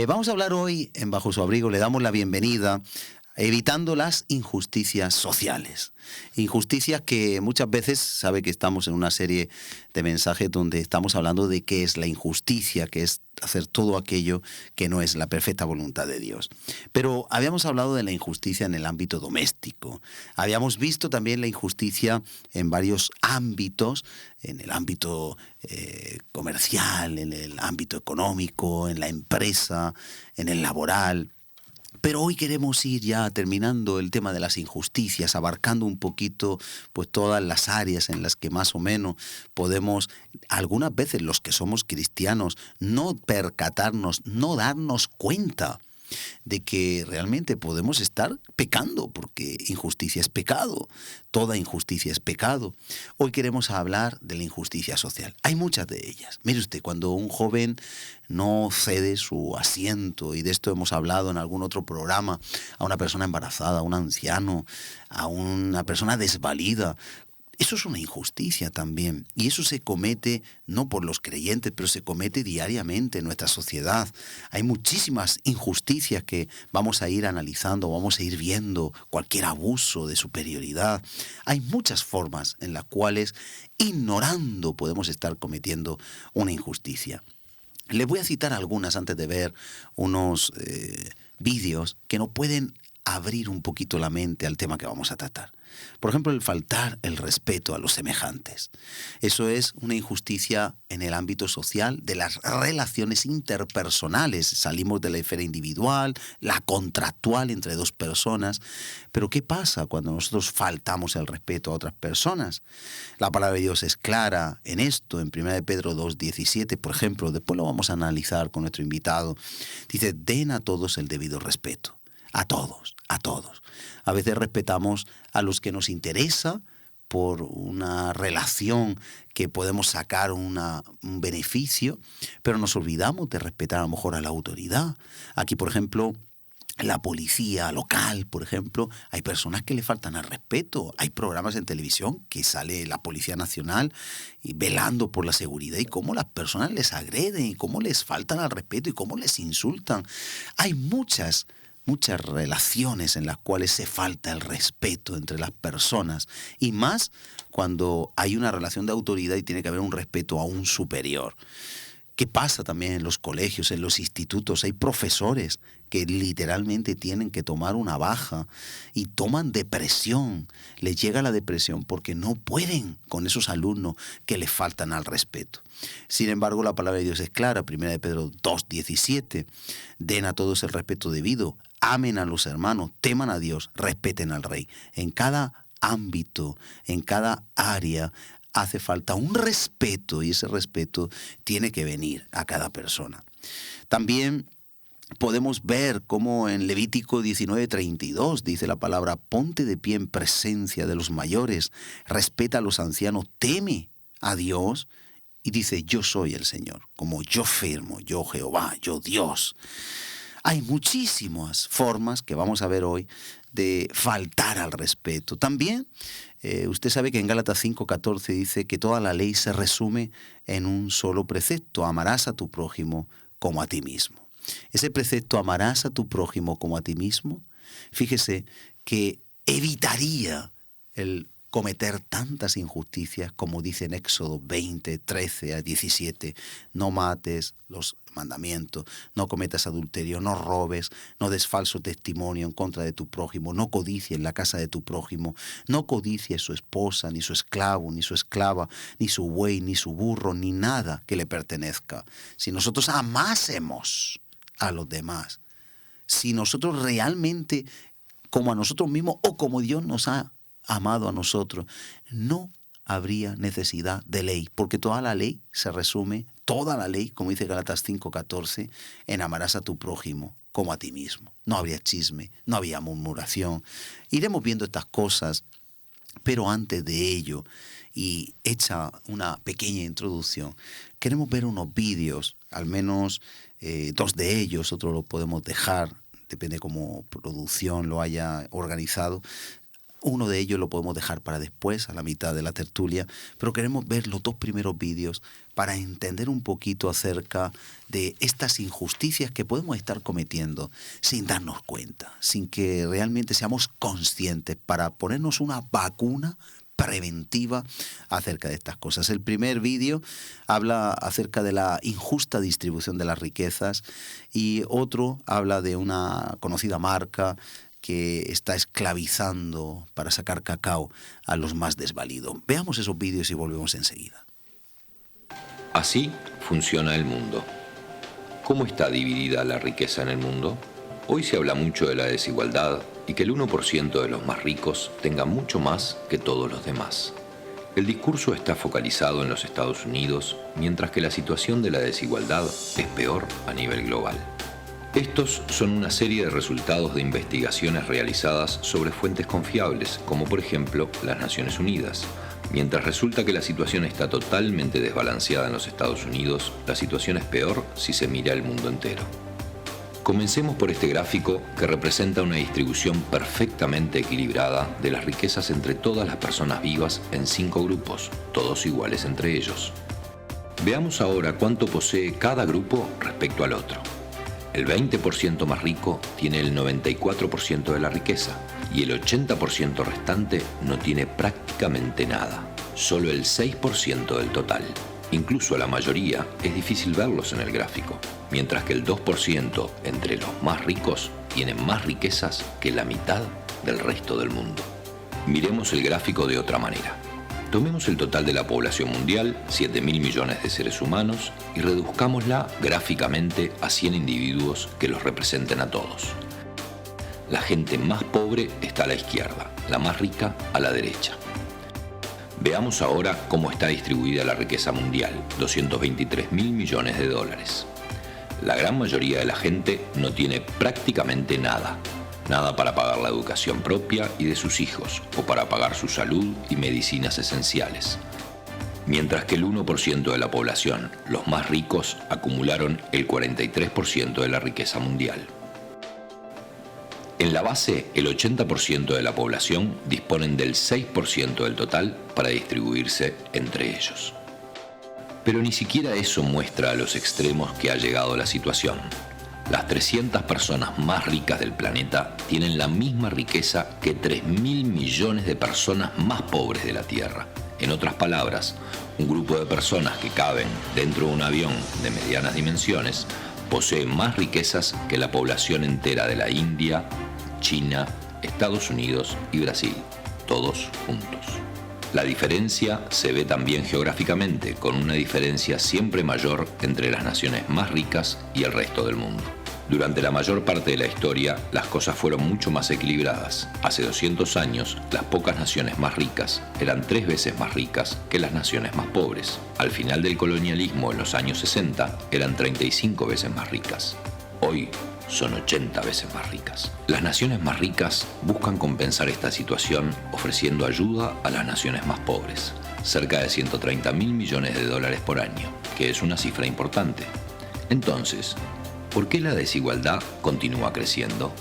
Vamos a hablar hoy en Bajo su Abrigo, le damos la bienvenida, evitando las injusticias sociales. Injusticias que muchas veces, sabe que estamos en una serie de mensajes donde estamos hablando de qué es la injusticia, que es hacer todo aquello que no es la perfecta voluntad de Dios. Pero habíamos hablado de la injusticia en el ámbito doméstico. Habíamos visto también la injusticia en varios ámbitos, en el ámbito comercial, en el ámbito económico, en la empresa, en el laboral. Pero hoy queremos ir ya terminando el tema de las injusticias, abarcando un poquito pues todas las áreas en las que más o menos podemos, algunas veces los que somos cristianos, no percatarnos, no darnos cuenta de que realmente podemos estar pecando, porque injusticia es pecado, toda injusticia es pecado. Hoy queremos hablar de la injusticia social. Hay muchas de ellas. Mire usted, cuando un joven no cede su asiento, y de esto hemos hablado en algún otro programa, a una persona embarazada, a un anciano, a una persona desvalida, eso es una injusticia también, y eso se comete no por los creyentes, pero se comete diariamente en nuestra sociedad. Hay muchísimas injusticias que vamos a ir analizando, vamos a ir viendo, cualquier abuso de superioridad. Hay muchas formas en las cuales, ignorando, podemos estar cometiendo una injusticia. Les voy a citar algunas antes de ver unos vídeos que nos pueden abrir un poquito la mente al tema que vamos a tratar. Por ejemplo, el faltar el respeto a los semejantes. Eso es una injusticia en el ámbito social de las relaciones interpersonales. Salimos de la esfera individual, la contractual entre dos personas. Pero ¿qué pasa cuando nosotros faltamos el respeto a otras personas? La palabra de Dios es clara en esto, en 1 Pedro 2:17, por ejemplo. Después lo vamos a analizar con nuestro invitado. Dice, den a todos el debido respeto. A todos, a todos. A veces respetamos a los que nos interesa por una relación que podemos sacar un beneficio, pero nos olvidamos de respetar a lo mejor a la autoridad. Aquí, por ejemplo, la policía local, por ejemplo, hay personas que le faltan al respeto. Hay programas en televisión que sale la Policía Nacional y velando por la seguridad y cómo las personas les agreden y cómo les faltan al respeto y cómo les insultan. Hay muchas relaciones en las cuales se falta el respeto entre las personas, y más cuando hay una relación de autoridad y tiene que haber un respeto a un superior. ¿Qué pasa también en los colegios, en los institutos? Hay profesores que literalmente tienen que tomar una baja y toman depresión. Les llega la depresión porque no pueden con esos alumnos que les faltan al respeto. Sin embargo, la palabra de Dios es clara. 1 Pedro 2:17. Den a todos el respeto debido. Amen a los hermanos, teman a Dios, respeten al Rey. En cada ámbito, en cada área, hace falta un respeto, y ese respeto tiene que venir a cada persona. También podemos ver cómo en Levítico 19:32 dice la palabra, ponte de pie en presencia de los mayores, respeta a los ancianos, teme a Dios, y dice, yo soy el Señor, como yo firmo, yo Jehová, yo Dios. Hay muchísimas formas que vamos a ver hoy de faltar al respeto. También usted sabe que en Gálatas 5:14 dice que toda la ley se resume en un solo precepto: amarás a tu prójimo como a ti mismo. Ese precepto, amarás a tu prójimo como a ti mismo, fíjese que evitaría el cometer tantas injusticias como dice en Éxodo 20:13-17, no mates, los mandamientos, no cometas adulterio, no robes, no des falso testimonio en contra de tu prójimo, no codicies la casa de tu prójimo, no codicies su esposa, ni su esclavo, ni su esclava, ni su buey, ni su burro, ni nada que le pertenezca. Si nosotros amásemos a los demás, si nosotros realmente, como a nosotros mismos o como Dios nos ha amado a nosotros, no habría necesidad de ley, porque toda la ley se resume, toda la ley, como dice Gálatas 5:14, en amarás a tu prójimo como a ti mismo. No habría chisme, no habría murmuración. Iremos viendo estas cosas, pero antes de ello, y hecha una pequeña introducción, queremos ver unos vídeos, al menos 2 de ellos, otro lo podemos dejar, depende cómo producción lo haya organizado, Uno de ellos lo podemos dejar para después, a la mitad de la tertulia, pero queremos ver los 2 primeros vídeos para entender un poquito acerca de estas injusticias que podemos estar cometiendo sin darnos cuenta, sin que realmente seamos conscientes, para ponernos una vacuna preventiva acerca de estas cosas. El primer vídeo habla acerca de la injusta distribución de las riquezas y otro habla de una conocida marca que está esclavizando para sacar cacao a los más desvalidos. Veamos esos vídeos y volvemos enseguida. Así funciona el mundo. ¿Cómo está dividida la riqueza en el mundo? Hoy se habla mucho de la desigualdad y que el 1% de los más ricos tenga mucho más que todos los demás. El discurso está focalizado en los Estados Unidos, mientras que la situación de la desigualdad es peor a nivel global. Estos son una serie de resultados de investigaciones realizadas sobre fuentes confiables, como por ejemplo las Naciones Unidas. Mientras resulta que la situación está totalmente desbalanceada en los Estados Unidos, la situación es peor si se mira el mundo entero. Comencemos por este gráfico que representa una distribución perfectamente equilibrada de las riquezas entre todas las personas vivas en 5 grupos, todos iguales entre ellos. Veamos ahora cuánto posee cada grupo respecto al otro. El 20% más rico tiene el 94% de la riqueza y el 80% restante no tiene prácticamente nada, solo el 6% del total. Incluso a la mayoría es difícil verlos en el gráfico, mientras que el 2% entre los más ricos tiene más riquezas que la mitad del resto del mundo. Miremos el gráfico de otra manera. Tomemos el total de la población mundial, 7.000 millones de seres humanos, y reduzcámosla gráficamente a 100 individuos que los representen a todos. La gente más pobre está a la izquierda, la más rica a la derecha. Veamos ahora cómo está distribuida la riqueza mundial, 223.000 millones de dólares. La gran mayoría de la gente no tiene prácticamente nada. Nada para pagar la educación propia y de sus hijos, o para pagar su salud y medicinas esenciales. Mientras que el 1% de la población, los más ricos, acumularon el 43% de la riqueza mundial. En la base, el 80% de la población disponen del 6% del total para distribuirse entre ellos. Pero ni siquiera eso muestra a los extremos que ha llegado la situación. Las 300 personas más ricas del planeta tienen la misma riqueza que 3.000 millones de personas más pobres de la Tierra. En otras palabras, un grupo de personas que caben dentro de un avión de medianas dimensiones posee más riquezas que la población entera de la India, China, Estados Unidos y Brasil, todos juntos. La diferencia se ve también geográficamente, con una diferencia siempre mayor entre las naciones más ricas y el resto del mundo. Durante la mayor parte de la historia, las cosas fueron mucho más equilibradas. Hace 200 años, las pocas naciones más ricas eran 3 veces más ricas que las naciones más pobres. Al final del colonialismo, en los años 60, eran 35 veces más ricas. Hoy son 80 veces más ricas. Las naciones más ricas buscan compensar esta situación ofreciendo ayuda a las naciones más pobres. Cerca de 130.000 millones de dólares por año, que es una cifra importante. Entonces, ¿por qué la desigualdad continúa creciendo?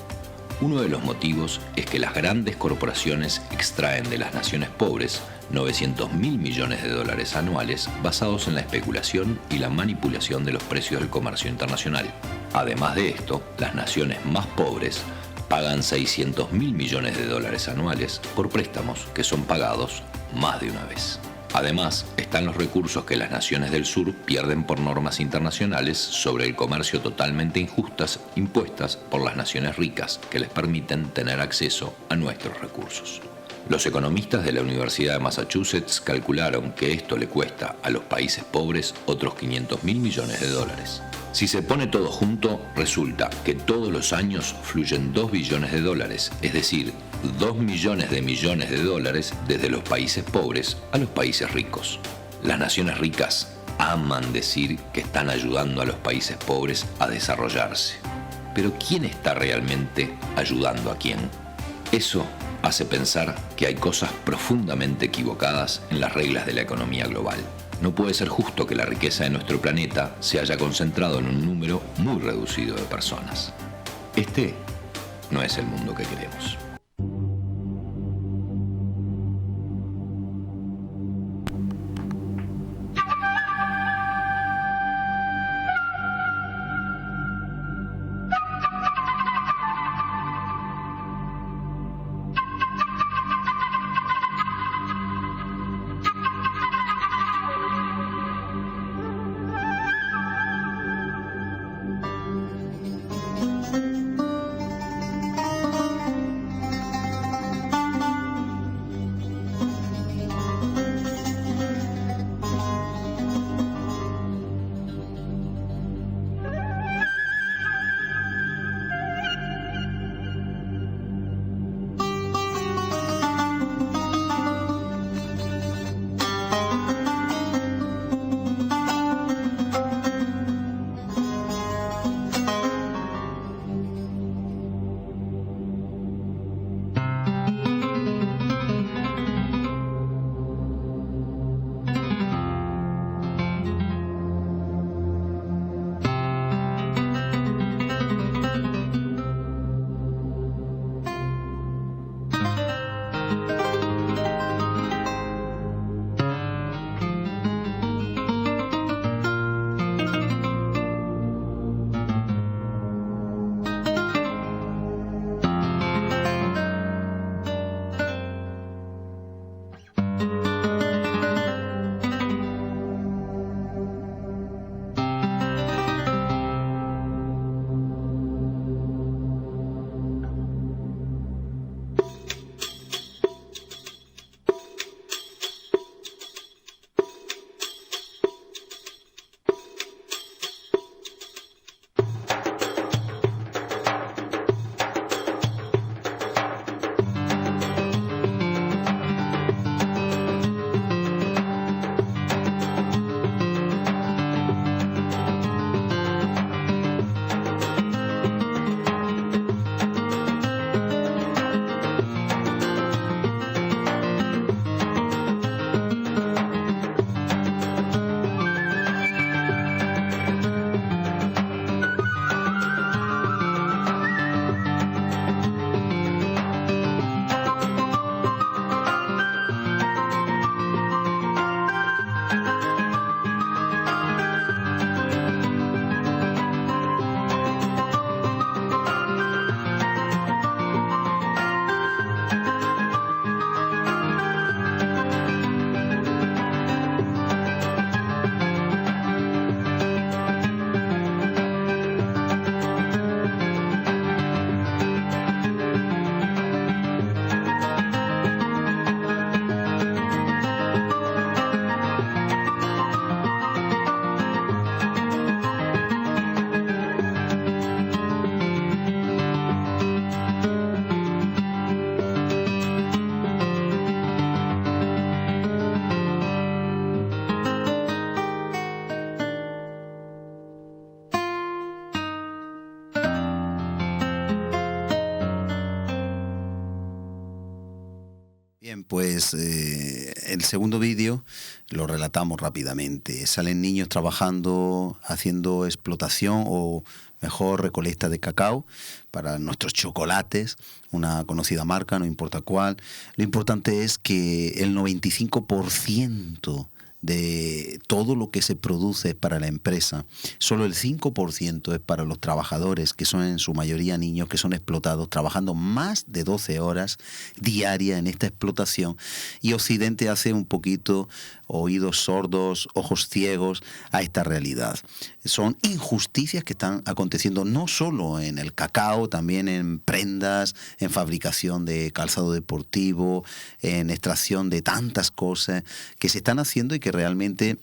Uno de los motivos es que las grandes corporaciones extraen de las naciones pobres 900.000 millones de dólares anuales basados en la especulación y la manipulación de los precios del comercio internacional. Además de esto, las naciones más pobres pagan 600.000 millones de dólares anuales por préstamos que son pagados más de una vez. Además, están los recursos que las naciones del sur pierden por normas internacionales sobre el comercio totalmente injustas impuestas por las naciones ricas que les permiten tener acceso a nuestros recursos. Los economistas de la Universidad de Massachusetts calcularon que esto le cuesta a los países pobres otros 500.000 millones de dólares. Si se pone todo junto, resulta que todos los años fluyen 2 billones de dólares, es decir, 2 millones de dólares desde los países pobres a los países ricos. Las naciones ricas aman decir que están ayudando a los países pobres a desarrollarse. Pero ¿quién está realmente ayudando a quién? Eso hace pensar que hay cosas profundamente equivocadas en las reglas de la economía global. No puede ser justo que la riqueza de nuestro planeta se haya concentrado en un número muy reducido de personas. Este no es el mundo que queremos. pues el segundo vídeo lo relatamos rápidamente. Salen niños trabajando, haciendo explotación o mejor recolecta de cacao para nuestros chocolates, una conocida marca, no importa cuál. Lo importante es que el 95% de todo lo que se produce para la empresa, solo el 5% es para los trabajadores, que son en su mayoría niños que son explotados, trabajando más de 12 horas diarias en esta explotación, y Occidente hace un poquito oídos sordos, ojos ciegos a esta realidad. Son injusticias que están aconteciendo no solo en el cacao, también en prendas, en fabricación de calzado deportivo, en extracción de tantas cosas que se están haciendo y que realmente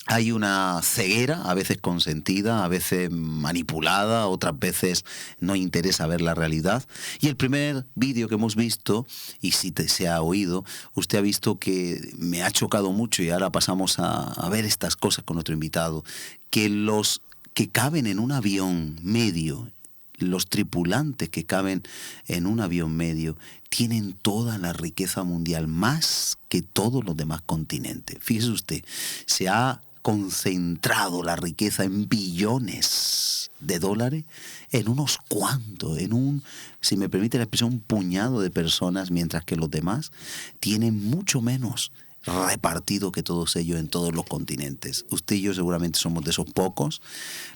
hay una ceguera, a veces consentida, a veces manipulada, otras veces no interesa ver la realidad. Y el primer vídeo que hemos visto, y si se ha oído, usted ha visto que me ha chocado mucho, y ahora pasamos a ver estas cosas con nuestro invitado, que los que caben en un avión medio, los tripulantes que caben en un avión medio, tienen toda la riqueza mundial, más que todos los demás continentes. Fíjese usted, se ha concentrado la riqueza en billones de dólares en unos cuantos, en un, si me permite la expresión, un puñado de personas, mientras que los demás tienen mucho menos repartido que todos ellos en todos los continentes. Usted y yo seguramente somos de esos pocos,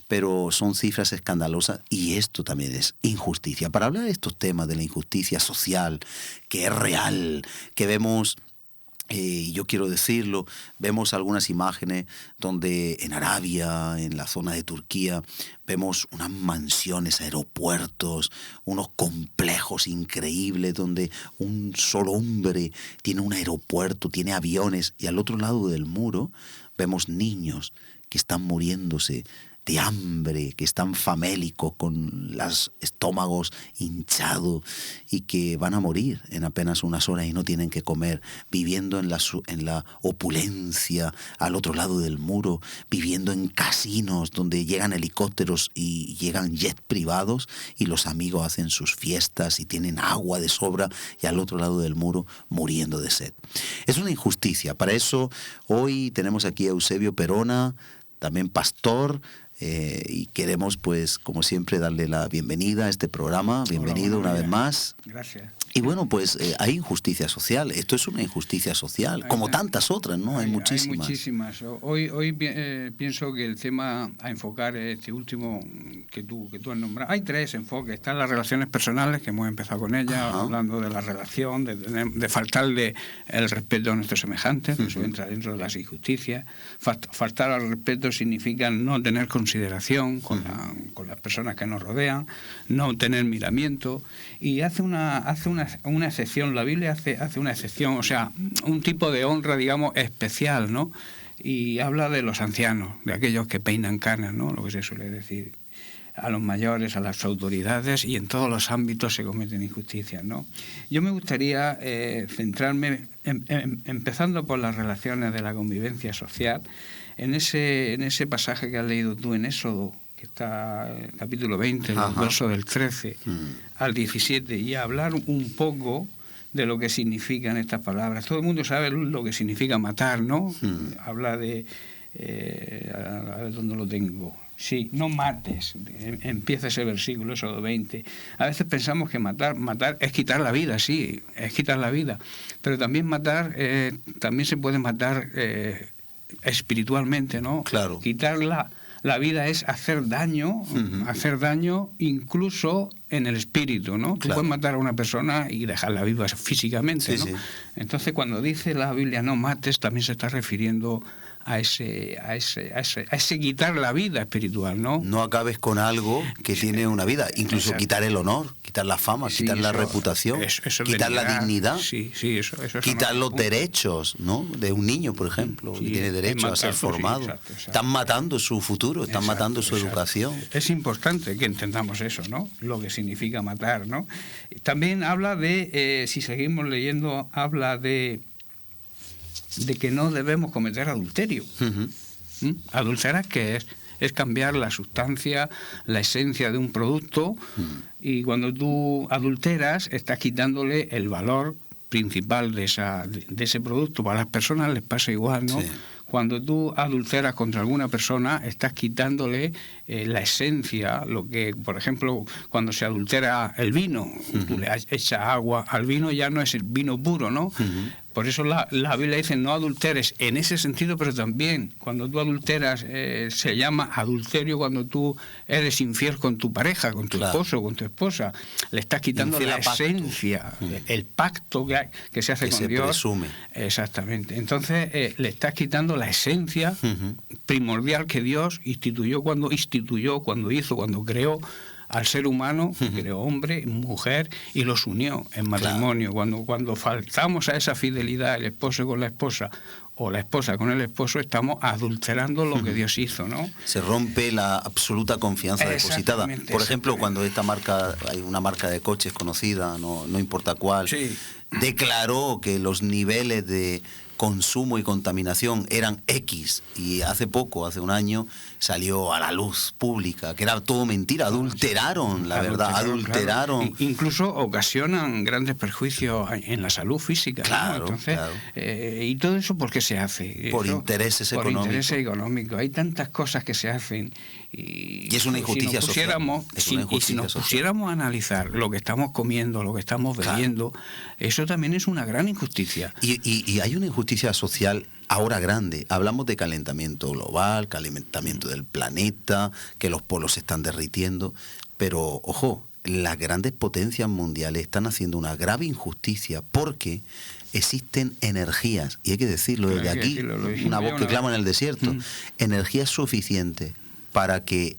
pero son cifras escandalosas, y esto también es injusticia. Para hablar de estos temas de la injusticia social, que es real, que vemos, y yo quiero decirlo, vemos algunas imágenes donde en Arabia, en la zona de Turquía, vemos unas mansiones, aeropuertos, unos complejos increíbles donde un solo hombre tiene un aeropuerto, tiene aviones, y al otro lado del muro vemos niños que están muriéndose de hambre, que están famélicos, con los estómagos hinchados, y que van a morir en apenas unas horas y no tienen que comer, viviendo en la opulencia al otro lado del muro, viviendo en casinos donde llegan helicópteros y llegan jets privados, y los amigos hacen sus fiestas y tienen agua de sobra, y al otro lado del muro muriendo de sed. Es una injusticia. Para eso hoy tenemos aquí a Eusebio Perona, también pastor, y queremos, pues, como siempre, darle la bienvenida a este programa. Bienvenido. Hola, una vez más. Gracias. Y bueno, pues hay injusticia social. Esto es una injusticia social, como tantas otras, ¿no? Hay muchísimas. Hay muchísimas. Hoy pienso que el tema a enfocar, este último que tú has nombrado, hay tres enfoques. Están las relaciones personales, que hemos empezado con ellas, hablando de la relación, de faltarle el respeto a nuestros semejantes, eso entra dentro de las injusticias. Faltar al respeto significa no tener consideración con las personas que nos rodean, no tener miramiento, y hace una excepción. La Biblia hace una excepción, o sea, un tipo de honra, digamos, especial, ¿no? Y habla de los ancianos, de aquellos que peinan canas, ¿no? Lo que se suele decir, a los mayores, a las autoridades, y en todos los ámbitos se cometen injusticias, ¿no? Yo me gustaría centrarme, empezando por las relaciones de la convivencia social, en ese pasaje que has leído tú en Éxodo, que está en el capítulo 20, los versos del 13 al 17, y a hablar un poco de lo que significan estas palabras. Todo el mundo sabe lo que significa matar, ¿no? Habla de... a ver dónde lo tengo. Sí, no mates. Empieza ese versículo, Éxodo 20. A veces pensamos que matar es quitar la vida, sí, es quitar la vida. Pero también matar, también se puede matar espiritualmente, ¿no? Claro. Quitar la vida es hacer daño incluso en el espíritu, ¿no? Claro. Tú puedes matar a una persona y dejarla viva físicamente, sí, ¿no? Sí. Entonces, cuando dice la Biblia no mates, también se está refiriendo a ese quitar la vida espiritual, ¿no? No acabes con algo que tiene una vida, incluso quitar el honor, quitar la fama, quitar la reputación, quitar la dignidad, eso quitar los derechos, ¿no? De un niño, por ejemplo, que tiene derecho a ser formado. Exacto. Están matando su futuro, están matando su educación. Es importante que entendamos eso, ¿no? Lo que significa matar, ¿no? También habla de, si seguimos leyendo, habla de que no debemos cometer adulterio. Adulterar, ¿qué es? Es cambiar la sustancia, la esencia de un producto, y cuando tú adulteras estás quitándole el valor principal de ese producto para las personas les pasa igual, ¿no? Sí. Cuando tú adulteras contra alguna persona, estás quitándole la esencia, lo que, por ejemplo, cuando se adultera el vino, tú le echas agua al vino, ya no es el vino puro, ¿no? Por eso la Biblia dice no adulteres en ese sentido, pero también cuando tú adulteras se llama adulterio cuando tú eres infiel con tu pareja, con tu esposo, con tu esposa. Le estás quitando la esencia, el pacto que se hace que con se Dios. presume. Exactamente. Entonces le estás quitando la esencia primordial que Dios instituyó, cuando hizo, cuando creó al ser humano, creó hombre, mujer y los unió en matrimonio. Claro. Cuando faltamos a esa fidelidad, el esposo con la esposa o la esposa con el esposo, estamos adulterando lo que Dios hizo, ¿no? Se rompe la absoluta confianza depositada. Por ejemplo, cuando hay una marca de coches conocida, no importa cuál, sí, declaró que los niveles de consumo y contaminación eran X, y hace un año salió a la luz pública que era todo mentira, adulteraron la verdad, adulteraron. Claro. Incluso ocasionan grandes perjuicios en la salud física. Claro, ¿no? Entonces, claro. ¿Y todo eso por qué se hace? Por intereses económicos. Por intereses económicos. Hay tantas cosas que se hacen y es una injusticia social. Si nos pusiéramos a analizar lo que estamos comiendo, lo que estamos bebiendo, claro, eso también es una gran injusticia. Y hay una injusticia social ahora grande. Hablamos de calentamiento global, calentamiento del planeta, que los polos se están derritiendo, pero ojo, las grandes potencias mundiales están haciendo una grave injusticia porque existen energías, y hay que decirlo desde aquí, una voz que clama en el desierto, energías suficientes para que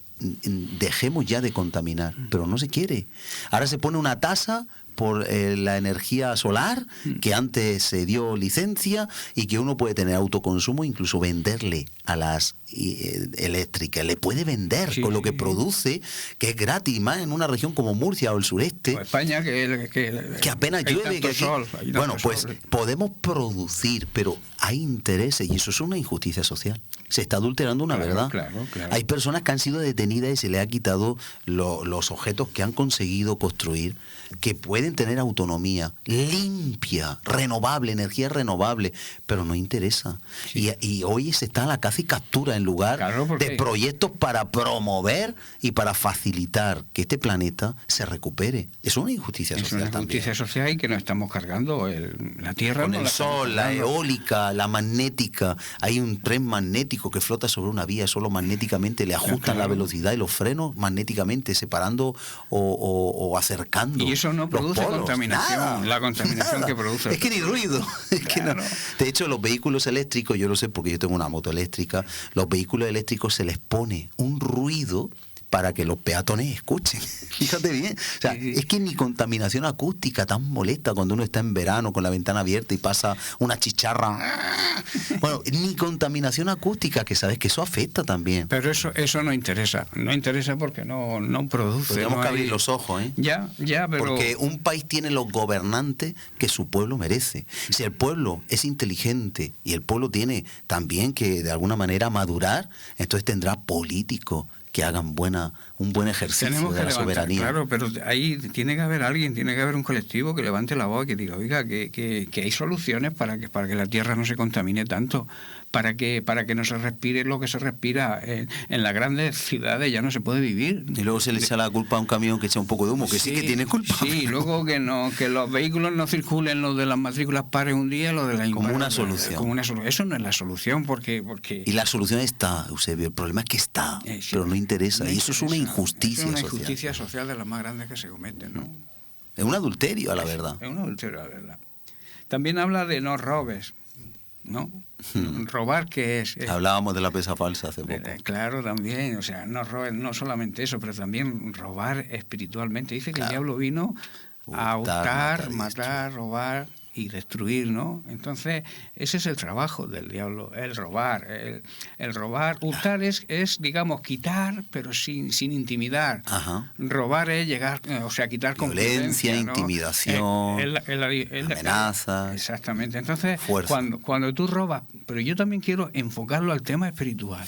dejemos ya de contaminar, pero no se quiere. Ahora se pone una tasa por la energía solar, que antes se dio licencia y que uno puede tener autoconsumo, incluso venderle a las eléctricas. Le puede vender con lo que produce, que es gratis, más en una región como Murcia o el sureste. O España, que apenas llueve. Bueno, pues podemos producir, pero hay intereses y eso es una injusticia social. Se está adulterando una verdad. Claro. Hay personas que han sido detenidas y se les ha quitado los objetos que han conseguido construir, que pueden tener autonomía limpia, renovable, energía renovable, pero no interesa. Sí. Y hoy se está a la caza y captura en lugar de proyectos para promover y para facilitar que este planeta se recupere. Es una injusticia social. Es una injusticia social, y que nos estamos cargando la Tierra. Con el sol, la eólica, la magnética. Hay un tren magnético que flota sobre una vía, solo magnéticamente le ajustan la velocidad y los frenos magnéticamente, separando o acercando. Y eso no produce contaminación, nada, la contaminación que produce. Es que ni ruido. Es que no. De hecho, los vehículos eléctricos, yo lo sé porque yo tengo una moto eléctrica, los vehículos eléctricos se les pone un ruido para que los peatones escuchen. Fíjate bien. O sea, es que ni contaminación acústica tan molesta cuando uno está en verano con la ventana abierta y pasa una chicharra. Bueno, ni contaminación acústica, que sabes que eso afecta también. Pero eso no interesa. No interesa porque no produce. Tenemos que abrir los ojos, ¿eh? Ya, pero... Porque un país tiene los gobernantes que su pueblo merece. Si el pueblo es inteligente y el pueblo tiene también que de alguna manera madurar, entonces tendrá políticos que hagan un buen ejercicio de la soberanía. Claro, pero ahí tiene que haber alguien, tiene que haber un colectivo que levante la voz y que diga, oiga, que hay soluciones para que la tierra no se contamine tanto, para que no se respire lo que se respira en las grandes ciudades. Ya no se puede vivir. Y luego se le echa la culpa a un camión que echa un poco de humo, que sí que tiene culpa. Sí, luego que los vehículos no circulen, los de las matrículas pares un día, los de la como una solución. Eso no es la solución, porque... Y la solución está, Eusebio, el problema es que está, pero no interesa, y eso es una injusticia social. Es una injusticia social de las más grandes que se cometen, ¿no? Es un adulterio, a la verdad. Es un adulterio, a la verdad. También habla de no robes, ¿no? Robar, ¿qué es? Hablábamos de la pesa falsa hace poco. Claro, también, o sea, no roben, no solamente eso, pero también robar espiritualmente. Dice que el diablo vino a hurtar, matar, robar y destruir, ¿no? Entonces, ese es el trabajo del diablo, el robar. El robar, hurtar es, digamos, quitar, pero sin intimidar. Ajá. Robar es llegar, o sea, quitar con violencia, ¿no? Intimidación, amenazas. Exactamente. Entonces, cuando tú robas, pero yo también quiero enfocarlo al tema espiritual.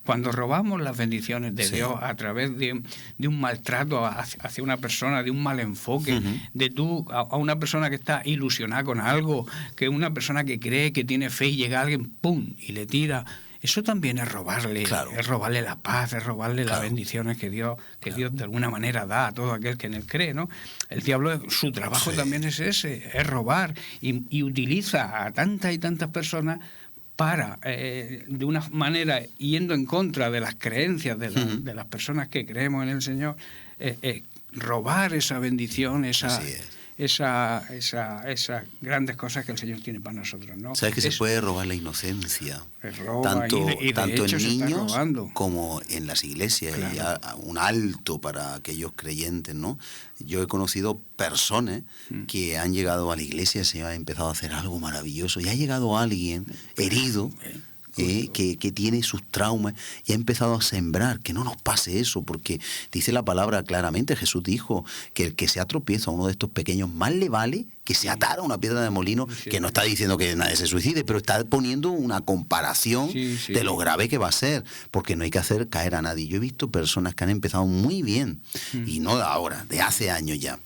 Cuando robamos las bendiciones de Dios a través de un maltrato hacia una persona, de un mal enfoque, de tú a una persona que está ilusionada está con algo, que una persona que cree que tiene fe y llega alguien, ¡pum!, y le tira. Eso también es robarle, es robarle la paz, es robarle las bendiciones que Dios de alguna manera da a todo aquel que en él cree, ¿no? El diablo, su trabajo también es ese, es robar, y utiliza a tantas y tantas personas para, de una manera, yendo en contra de las creencias de las personas que creemos en el Señor, robar esa bendición, esas grandes cosas que el Señor tiene para nosotros, ¿no? ¿Sabes que se puede robar la inocencia? Tanto en niños como en las iglesias, y un alto para aquellos creyentes, ¿no? Yo he conocido personas que han llegado a la iglesia y se ha empezado a hacer algo maravilloso, y ha llegado alguien herido, que tiene sus traumas, y ha empezado a sembrar. Que no nos pase eso, porque dice la palabra claramente, Jesús dijo que el que se atropiezo a uno de estos pequeños, más le vale que se atara a una piedra de molino, que no está diciendo que nadie se suicide, pero está poniendo una comparación de lo grave que va a ser, porque no hay que hacer caer a nadie. Yo he visto personas que han empezado muy bien, y no de ahora, de hace años ya,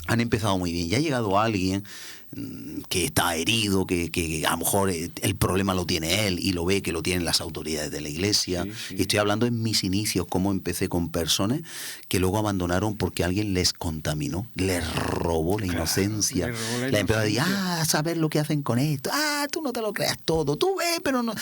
han empezado muy bien, y ha llegado alguien que está herido, que a lo mejor el problema lo tiene él y lo ve que lo tienen las autoridades de la iglesia. Y estoy hablando en mis inicios, cómo empecé con personas que luego abandonaron porque alguien les contaminó, les robó la inocencia. La empezó a decir, saber lo que hacen con esto, tú no te lo creas todo, tú ves, pero no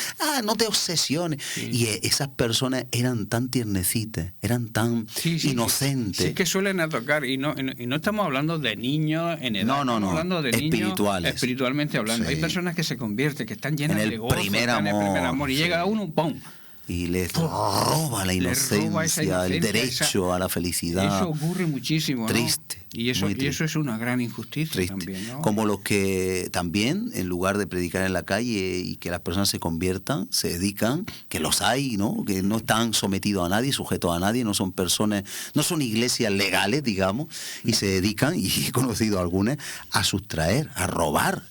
te obsesiones. Y esas personas eran tan tiernecitas, eran tan inocentes. Sí, es que suelen tocar, y no estamos hablando de niños en edad, estamos hablando de niños espiritualmente hablando. Hay personas que se convierten, que están llenas de gozo, primer amor, y llega uno, ¡pum!, y les roba la inocencia, el derecho a la felicidad. Eso ocurre muchísimo, ¿no? Triste. Y eso es una gran injusticia también, ¿no? Como los que también, en lugar de predicar en la calle y que las personas se conviertan, se dedican, que los hay, ¿no? Que no están sometidos a nadie, sujetos a nadie, no son personas, no son iglesias legales, digamos, y se dedican, y he conocido algunas, a sustraer, a robar,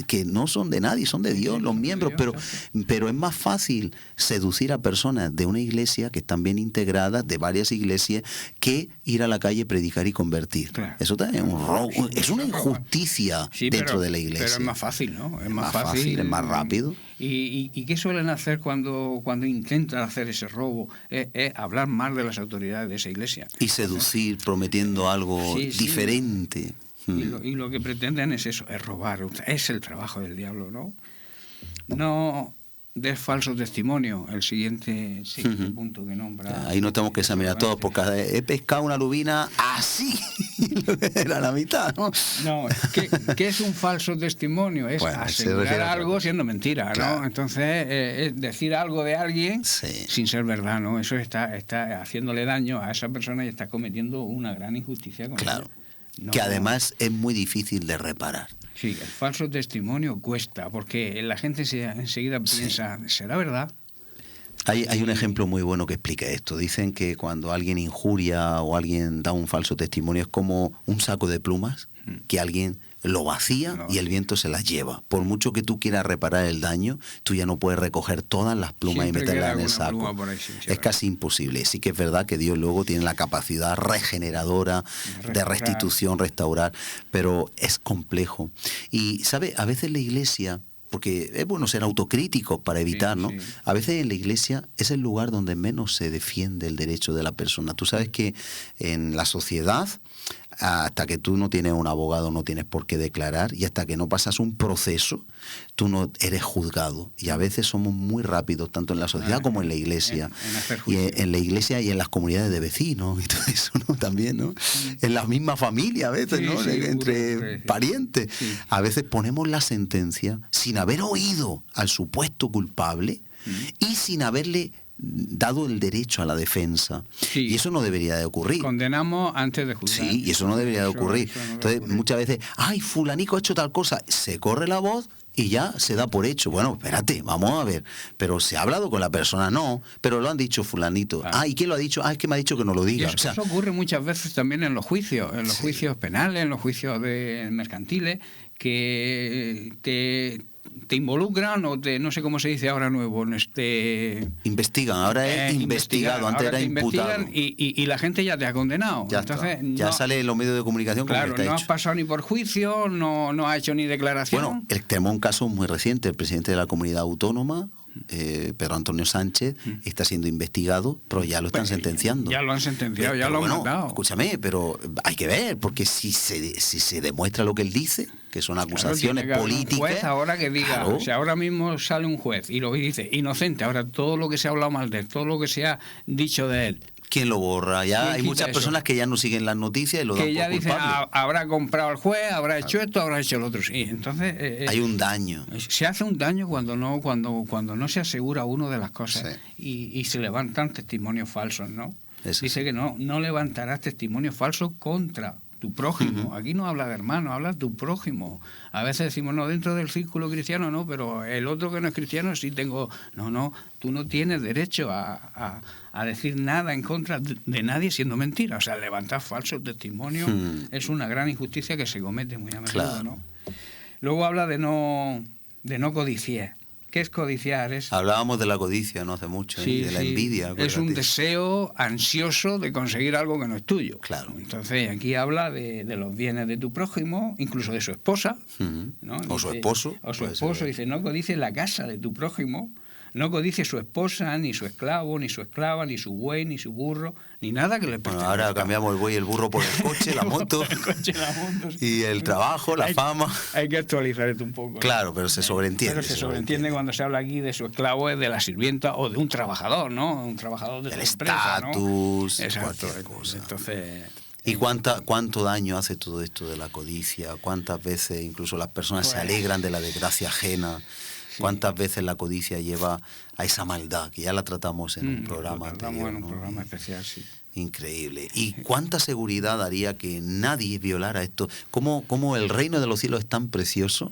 que no son de nadie, son de Dios, los miembros, pero es más fácil seducir a personas de una iglesia que están bien integradas, de varias iglesias, que ir a la calle, predicar y convertir. Claro. Eso también es un robo, es una injusticia dentro de la iglesia. Pero es más fácil, ¿no? Es más fácil, es más rápido. ¿Y qué suelen hacer cuando intentan hacer ese robo? Es hablar mal de las autoridades de esa iglesia. Y seducir, prometiendo algo diferente. Y lo que pretenden es eso, es robar. Es el trabajo del diablo, ¿no? No des falso testimonio, el siguiente punto que nombra. Ahí no tenemos que examinar todos, porque he pescado una lubina así, era la mitad, ¿no? No, ¿qué es un falso testimonio? Es asegurar algo siendo mentira, ¿no? Claro. Entonces, es decir algo de alguien sin ser verdad, ¿no? Eso está haciéndole daño a esa persona y está cometiendo una gran injusticia con ella. Que además es muy difícil de reparar. Sí, el falso testimonio cuesta, porque la gente enseguida piensa, ¿será verdad? Hay un ejemplo muy bueno que explica esto. Dicen que cuando alguien injuria o alguien da un falso testimonio, es como un saco de plumas que alguien lo vacía y el viento se las lleva. Por mucho que tú quieras reparar el daño, tú ya no puedes recoger todas las plumas y meterlas en el saco. Es casi imposible. Sí que es verdad que Dios luego tiene la capacidad regeneradora de restitución, restaurar, pero es complejo. Y, ¿sabe? A veces la iglesia, porque es bueno ser autocríticos para evitar, ¿no? A veces en la iglesia es el lugar donde menos se defiende el derecho de la persona. Tú sabes que en la sociedad, hasta que tú no tienes un abogado no tienes por qué declarar, y hasta que no pasas un proceso tú no eres juzgado, y a veces somos muy rápidos tanto en la sociedad como en la iglesia, en la iglesia y en las comunidades de vecinos y todo eso, ¿no? También, ¿no? En la misma familia a veces, ¿no? Entre parientes. A veces ponemos la sentencia sin haber oído al supuesto culpable y sin haberle dado el derecho a la defensa. Y eso no debería de ocurrir. Condenamos antes de juzgar. Sí, y eso no debería de ocurrir. Entonces, muchas veces, fulanico ha hecho tal cosa, se corre la voz y ya se da por hecho. Bueno, espérate, vamos a ver. Pero se ha hablado con la persona, no, pero lo han dicho fulanito. ¿Y quién lo ha dicho? Es que me ha dicho que no lo diga. Eso ocurre muchas veces también en los juicios, juicios penales, en los juicios mercantiles, que te involucran o te, no sé cómo se dice ahora nuevo, investigan, ahora es investigado, antes era imputado. Y la gente ya te ha condenado. Ya entonces ya sale en los medios de comunicación como claro, que está no hecho. has pasado ni por juicio, no has hecho ni declaración. Bueno, tenemos un caso muy reciente, el presidente de la comunidad autónoma, Pedro Antonio Sánchez, está siendo investigado, pero ya lo están sentenciando. Ya lo han sentenciado, ya lo han mandado. Escúchame, pero hay que ver, porque si se demuestra lo que él dice, que son acusaciones políticas. Un juez ahora que diga, claro. o sea, ahora mismo sale un juez y lo dice inocente, ahora todo lo que se ha hablado mal de él, todo lo que se ha dicho de él. ¿Quién lo borra? Ya hay muchas personas que ya no siguen las noticias y lo dan por culpable. Que ya dicen, habrá comprado al juez, habrá hecho esto, habrá hecho el otro. Sí, entonces hay un daño. Se hace un daño cuando no se asegura uno de las cosas, sí. y se levantan testimonios falsos, ¿no? Eso. Dice que no levantarás testimonios falsos contra tu prójimo. Aquí no habla de hermano, habla de tu prójimo. A veces decimos, no, dentro del círculo cristiano no, pero el otro que no es cristiano sí tengo... No, tú no tienes derecho a decir nada en contra de nadie siendo mentira. O sea, levantar falsos testimonios es una gran injusticia que se comete muy a menudo, claro. ¿no? Luego habla de no codiciar. ¿Qué es codiciar? Hablábamos de la codicia no hace mucho, sí, de la envidia. Acuérdate. Es un deseo ansioso de conseguir algo que no es tuyo. Claro. Entonces aquí habla de los bienes de tu prójimo, incluso de su esposa. ¿no? O su esposo. O su esposo. Dice, no codicies la casa de tu prójimo, no codicies su esposa, ni su esclavo, ni su esclava, ni su buey, ni su burro, ni nada que le pertenezca. Bueno, ahora cambiamos el buey y el burro por el coche, la moto, y el trabajo, la fama. Hay que actualizar esto un poco. Claro, pero se sobreentiende. Pero se sobreentiende cuando se habla aquí de su esclavo, es de la sirvienta o de un trabajador, ¿no? Un trabajador de el empresa, estatus, ¿no? Exacto, cualquier cosa. Entonces... ¿Y cuánto daño hace todo esto de la codicia? ¿Cuántas veces incluso las personas se alegran de la desgracia ajena? ¿Cuántas veces la codicia lleva a esa maldad? Que ya la tratamos en un programa anterior. En un programa especial, sí. Increíble. ¿Y cuánta seguridad daría que nadie violara esto? ¿Cómo el reino de los cielos es tan precioso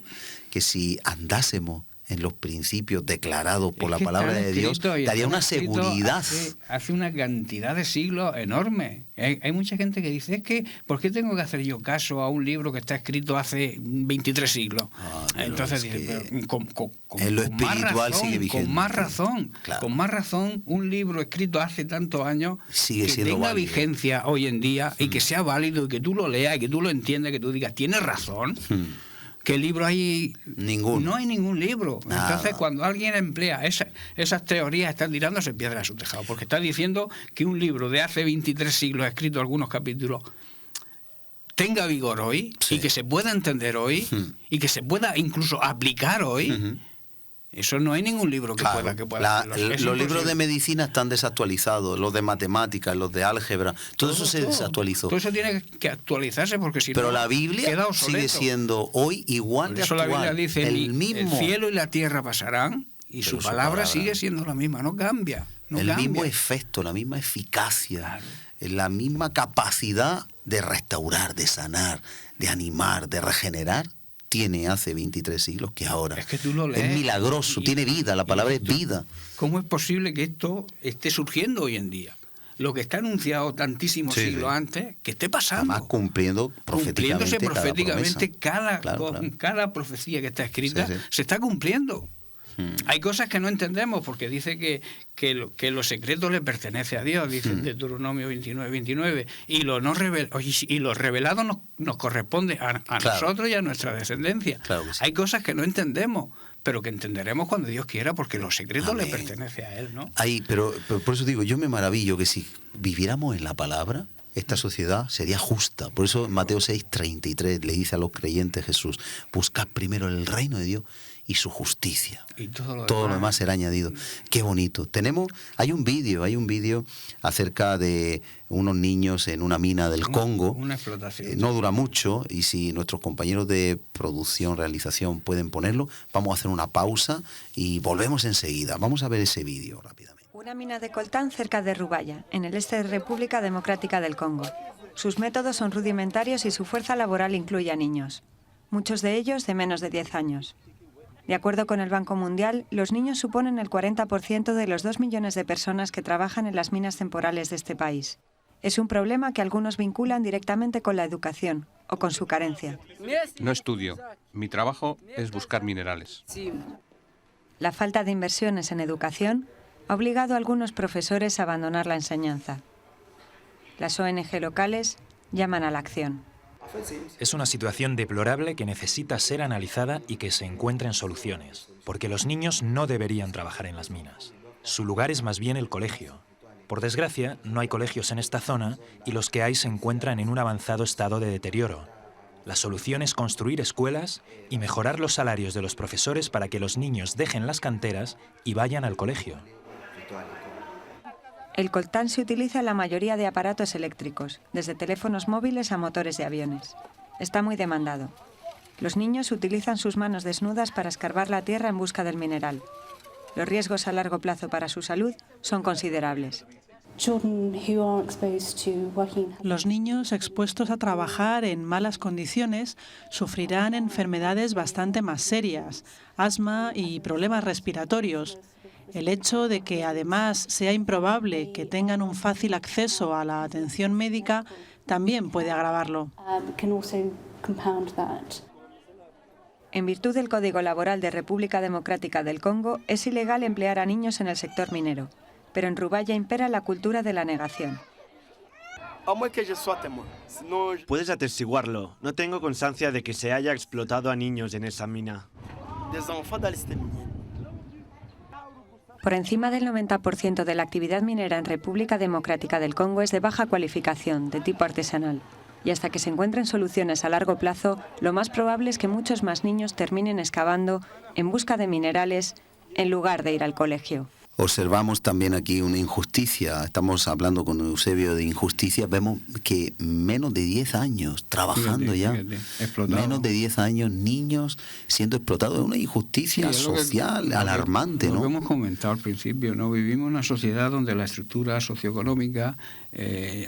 que si andásemos en los principios declarados por la palabra de Dios, daría una seguridad? Hace una cantidad de siglos enorme. Hay mucha gente que dice, es que, ¿por qué tengo que hacer yo caso a un libro que está escrito hace 23 siglos? Entonces dice, en lo espiritual sigue vigente. Con más razón, claro. Con más razón, un libro escrito hace tantos años sigue que siendo tenga válido. Vigencia hoy en día y que sea válido y que tú lo leas y que tú lo entiendas, que tú digas, tienes razón. ¿Qué libro hay? Ninguno. No hay ningún libro. Nada. Entonces, cuando alguien emplea esas teorías, están tirándose piedras a su tejado, porque está diciendo que un libro de hace 23 siglos, escrito algunos capítulos, tenga vigor hoy, sí. Y que se pueda entender hoy, y que se pueda incluso aplicar hoy. Eso no hay ningún libro que pueda hacerlo. Los libros de medicina están desactualizados, los de matemáticas, los de álgebra, todo eso se desactualizó. Todo eso tiene que actualizarse porque si pero no, la Biblia queda obsoleto. Sigue siendo hoy igual de actual. La Biblia dice, el cielo y la tierra pasarán y su palabra sigue siendo la misma, no cambia. Mismo efecto, la misma eficacia, claro. La misma capacidad de restaurar, de sanar, de animar, de regenerar. Tiene hace 23 siglos que ahora. Es que tú lo lees. Es milagroso, tiene vida, la palabra es vida. ¿Cómo es posible que esto esté surgiendo hoy en día? Lo que está anunciado tantísimos siglos antes, que esté pasando. Además cumpliéndose proféticamente cada profecía que está escrita se está cumpliendo. Hay cosas que no entendemos porque dice que lo secreto le pertenece a Dios, dice en Deuteronomio 29, y lo revelado nos corresponde a nosotros y a nuestra descendencia. Claro que sí. Hay cosas que no entendemos, pero que entenderemos cuando Dios quiera porque lo secreto le pertenece a Él, ¿no? Pero por eso digo, yo me maravillo que si viviéramos en la palabra, esta sociedad sería justa. Por eso en Mateo 6:33 le dice a los creyentes Jesús, buscad primero el reino de Dios y su justicia. Y todo lo demás será añadido. Qué bonito. Hay un vídeo acerca de unos niños en una mina del Congo. Una explotación. No dura mucho y si nuestros compañeros de producción, realización pueden ponerlo, vamos a hacer una pausa y volvemos enseguida. Vamos a ver ese vídeo rápidamente. Una mina de coltán cerca de Rubaya, en el este de República Democrática del Congo. Sus métodos son rudimentarios y su fuerza laboral incluye a niños, muchos de ellos de menos de 10 años. De acuerdo con el Banco Mundial, los niños suponen el 40% de los 2 millones de personas que trabajan en las minas temporales de este país. Es un problema que algunos vinculan directamente con la educación, o con su carencia. No estudio. Mi trabajo es buscar minerales. La falta de inversiones en educación ha obligado a algunos profesores a abandonar la enseñanza. Las ONG locales llaman a la acción. Es una situación deplorable que necesita ser analizada y que se encuentren soluciones, porque los niños no deberían trabajar en las minas. Su lugar es más bien el colegio. Por desgracia, no hay colegios en esta zona y los que hay se encuentran en un avanzado estado de deterioro. La solución es construir escuelas y mejorar los salarios de los profesores para que los niños dejen las canteras y vayan al colegio. El coltán se utiliza en la mayoría de aparatos eléctricos, desde teléfonos móviles a motores de aviones. Está muy demandado. Los niños utilizan sus manos desnudas para escarbar la tierra en busca del mineral. Los riesgos a largo plazo para su salud son considerables. Los niños expuestos a trabajar en malas condiciones sufrirán enfermedades bastante más serias, asma y problemas respiratorios. El hecho de que además sea improbable que tengan un fácil acceso a la atención médica también puede agravarlo. En virtud del Código Laboral de República Democrática del Congo, es ilegal emplear a niños en el sector minero, pero en Rubaya impera la cultura de la negación. Puedes atestiguarlo. No tengo constancia de que se haya explotado a niños en esa mina. Por encima del 90% de la actividad minera en República Democrática del Congo es de baja cualificación, de tipo artesanal. Y hasta que se encuentren soluciones a largo plazo, lo más probable es que muchos más niños terminen excavando en busca de minerales en lugar de ir al colegio. Observamos también aquí una injusticia. Estamos hablando con Eusebio de injusticia. Vemos que menos de 10 años trabajando fíjate, menos de 10 años, niños siendo explotados. Es una injusticia social alarmante, ¿no? Lo que hemos comentado al principio, ¿no? Vivimos en una sociedad donde la estructura socioeconómica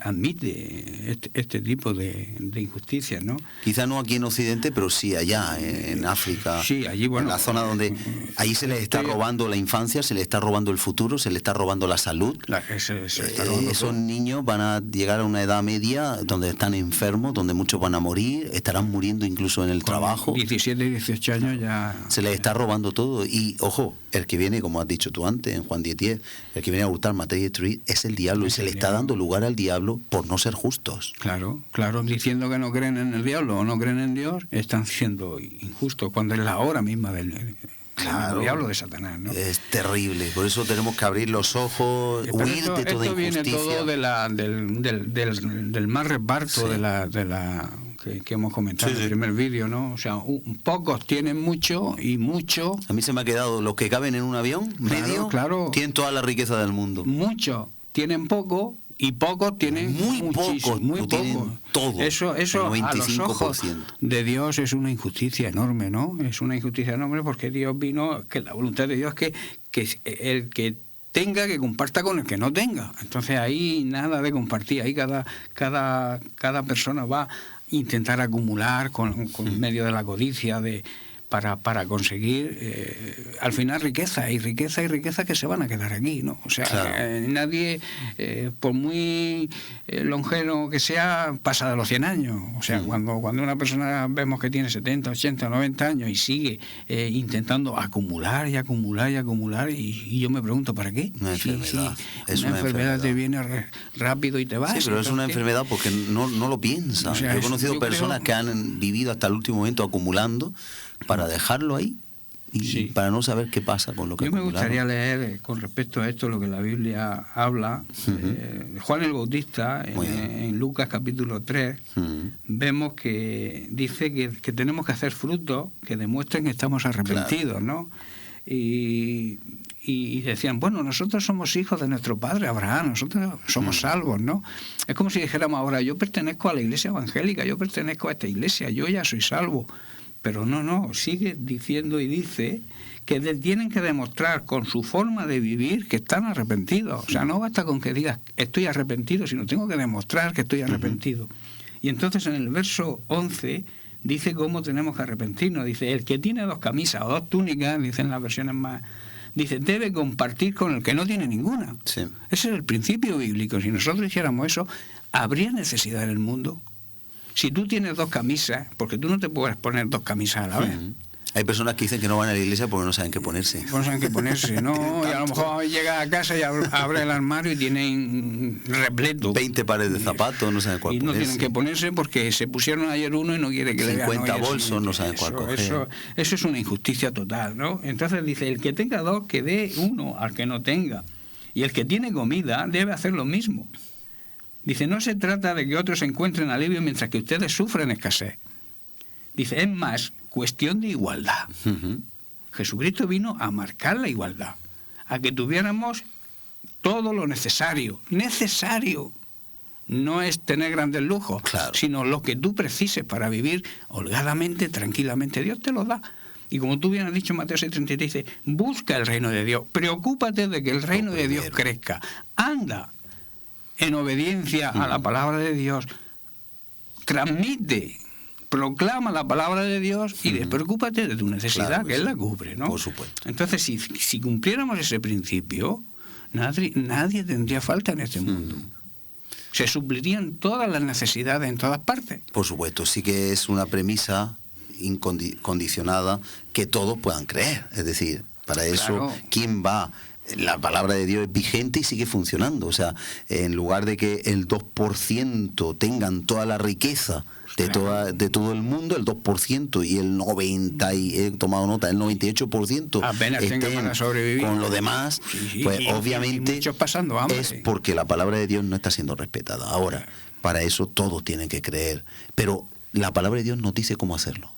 admite este tipo de injusticias, ¿no? Quizá no aquí en Occidente, pero sí allá, en África. Sí, allí, bueno, en la zona donde ahí se les está robando la infancia, se les está robando el futuro, se les está robando la salud. Esos niños van a llegar a una edad media donde están enfermos, donde muchos van a morir, estarán muriendo incluso en el trabajo. 17 y 18 años ya... Se les está robando todo. Y, ojo, el que viene, como has dicho tú antes, en Juan 10:10, el que viene a hurtar, matar y destruir es el diablo, y se le está dando lugar al diablo por no ser justos. Claro, diciendo que no creen en el diablo o no creen en Dios, están siendo injustos, cuando es la hora misma del diablo de Satanás, ¿no? Es terrible, por eso tenemos que abrir los ojos, huir de toda injusticia. Esto viene todo del mal reparto, sí, que hemos comentado en el primer vídeo, ¿no? O sea, pocos tienen mucho y mucho... A mí se me ha quedado, los que caben en un avión medio, tienen toda la riqueza del mundo. Muchos tienen poco y pocos tienen muy pocos, muy pocos. Todo. Eso a los ojos de Dios es una injusticia enorme, ¿no? Es una injusticia enorme porque Dios vino, que la voluntad de Dios es que el que tenga que comparta con el que no tenga. Entonces ahí nada de compartir, ahí cada persona va a intentar acumular con medio de la codicia para conseguir al final riqueza que se van a quedar aquí, ¿no? O sea, claro, nadie, por muy longeno que sea, pasa de los 100 años. O sea, cuando una persona vemos que tiene 70, 80, 90 años y sigue intentando acumular y yo me pregunto, ¿para qué? Una enfermedad. Es una enfermedad te viene rápido y te va. Sí, pero es una enfermedad porque no lo piensa. O sea, yo he conocido personas que han vivido hasta el último momento acumulando para dejarlo ahí y para no saber qué pasa con lo que acumularon. Me gustaría leer con respecto a esto lo que la Biblia habla. Juan el Bautista, en Lucas capítulo 3, vemos que dice que tenemos que hacer frutos que demuestren que estamos arrepentidos, ¿no? Y decían, bueno, nosotros somos hijos de nuestro padre Abraham, nosotros somos salvos, ¿no? Es como si dijéramos ahora, yo pertenezco a la iglesia evangélica, yo pertenezco a esta iglesia, yo ya soy salvo. Pero no, sigue diciendo y dice que tienen que demostrar con su forma de vivir que están arrepentidos. O sea, no basta con que digas estoy arrepentido, sino tengo que demostrar que estoy arrepentido. Y entonces en el verso 11 dice cómo tenemos que arrepentirnos. Dice, el que tiene 2 camisas o 2 túnicas, dicen las versiones más, dice, debe compartir con el que no tiene ninguna. Sí. Ese es el principio bíblico. Si nosotros hiciéramos eso, ¿habría necesidad en el mundo? Si tú tienes 2 camisas, porque tú no te puedes poner 2 camisas a la vez. Hay personas que dicen que no van a la iglesia porque no saben qué ponerse. No saben qué ponerse, ¿no? Y a lo mejor llega a casa y abre el armario y tienen repleto 20 pares de zapatos, no saben cuál ponerse. Y no tienen que ponerse porque se pusieron ayer uno y no quiere que le vean 50 bolsos, no saben cuál coger. Eso es una injusticia total, ¿no? Entonces dice, el que tenga 2, que dé 1 al que no tenga. Y el que tiene comida debe hacer lo mismo. Dice, no se trata de que otros encuentren alivio mientras que ustedes sufren escasez. Dice, es más cuestión de igualdad. Jesucristo vino a marcar la igualdad, a que tuviéramos todo lo necesario. Necesario. No es tener grandes lujos, sino lo que tú precises para vivir holgadamente, tranquilamente. Dios te lo da. Y como tú bien has dicho en Mateo 6:33, dice, busca el reino de Dios. Preocúpate de que el reino de Dios crezca. Anda en obediencia a la palabra de Dios. Transmite, proclama la palabra de Dios y despreocúpate de tu necesidad, que Él la cubre, ¿no? Por supuesto. Entonces, si cumpliéramos ese principio, nadie tendría falta en este mundo. Se suplirían todas las necesidades en todas partes. Por supuesto, sí que es una premisa incondicionada que todos puedan creer. Es decir, para eso, ¿quién va? La palabra de Dios es vigente y sigue funcionando. O sea, en lugar de que el 2% tengan toda la riqueza de todo el mundo, el 2% y el 90%, y he tomado nota, el 98% apenas tengan para sobrevivir con lo demás, pues obviamente muchos pasando hambre. Es porque la palabra de Dios no está siendo respetada. Ahora, para eso todos tienen que creer. Pero la palabra de Dios nos dice cómo hacerlo.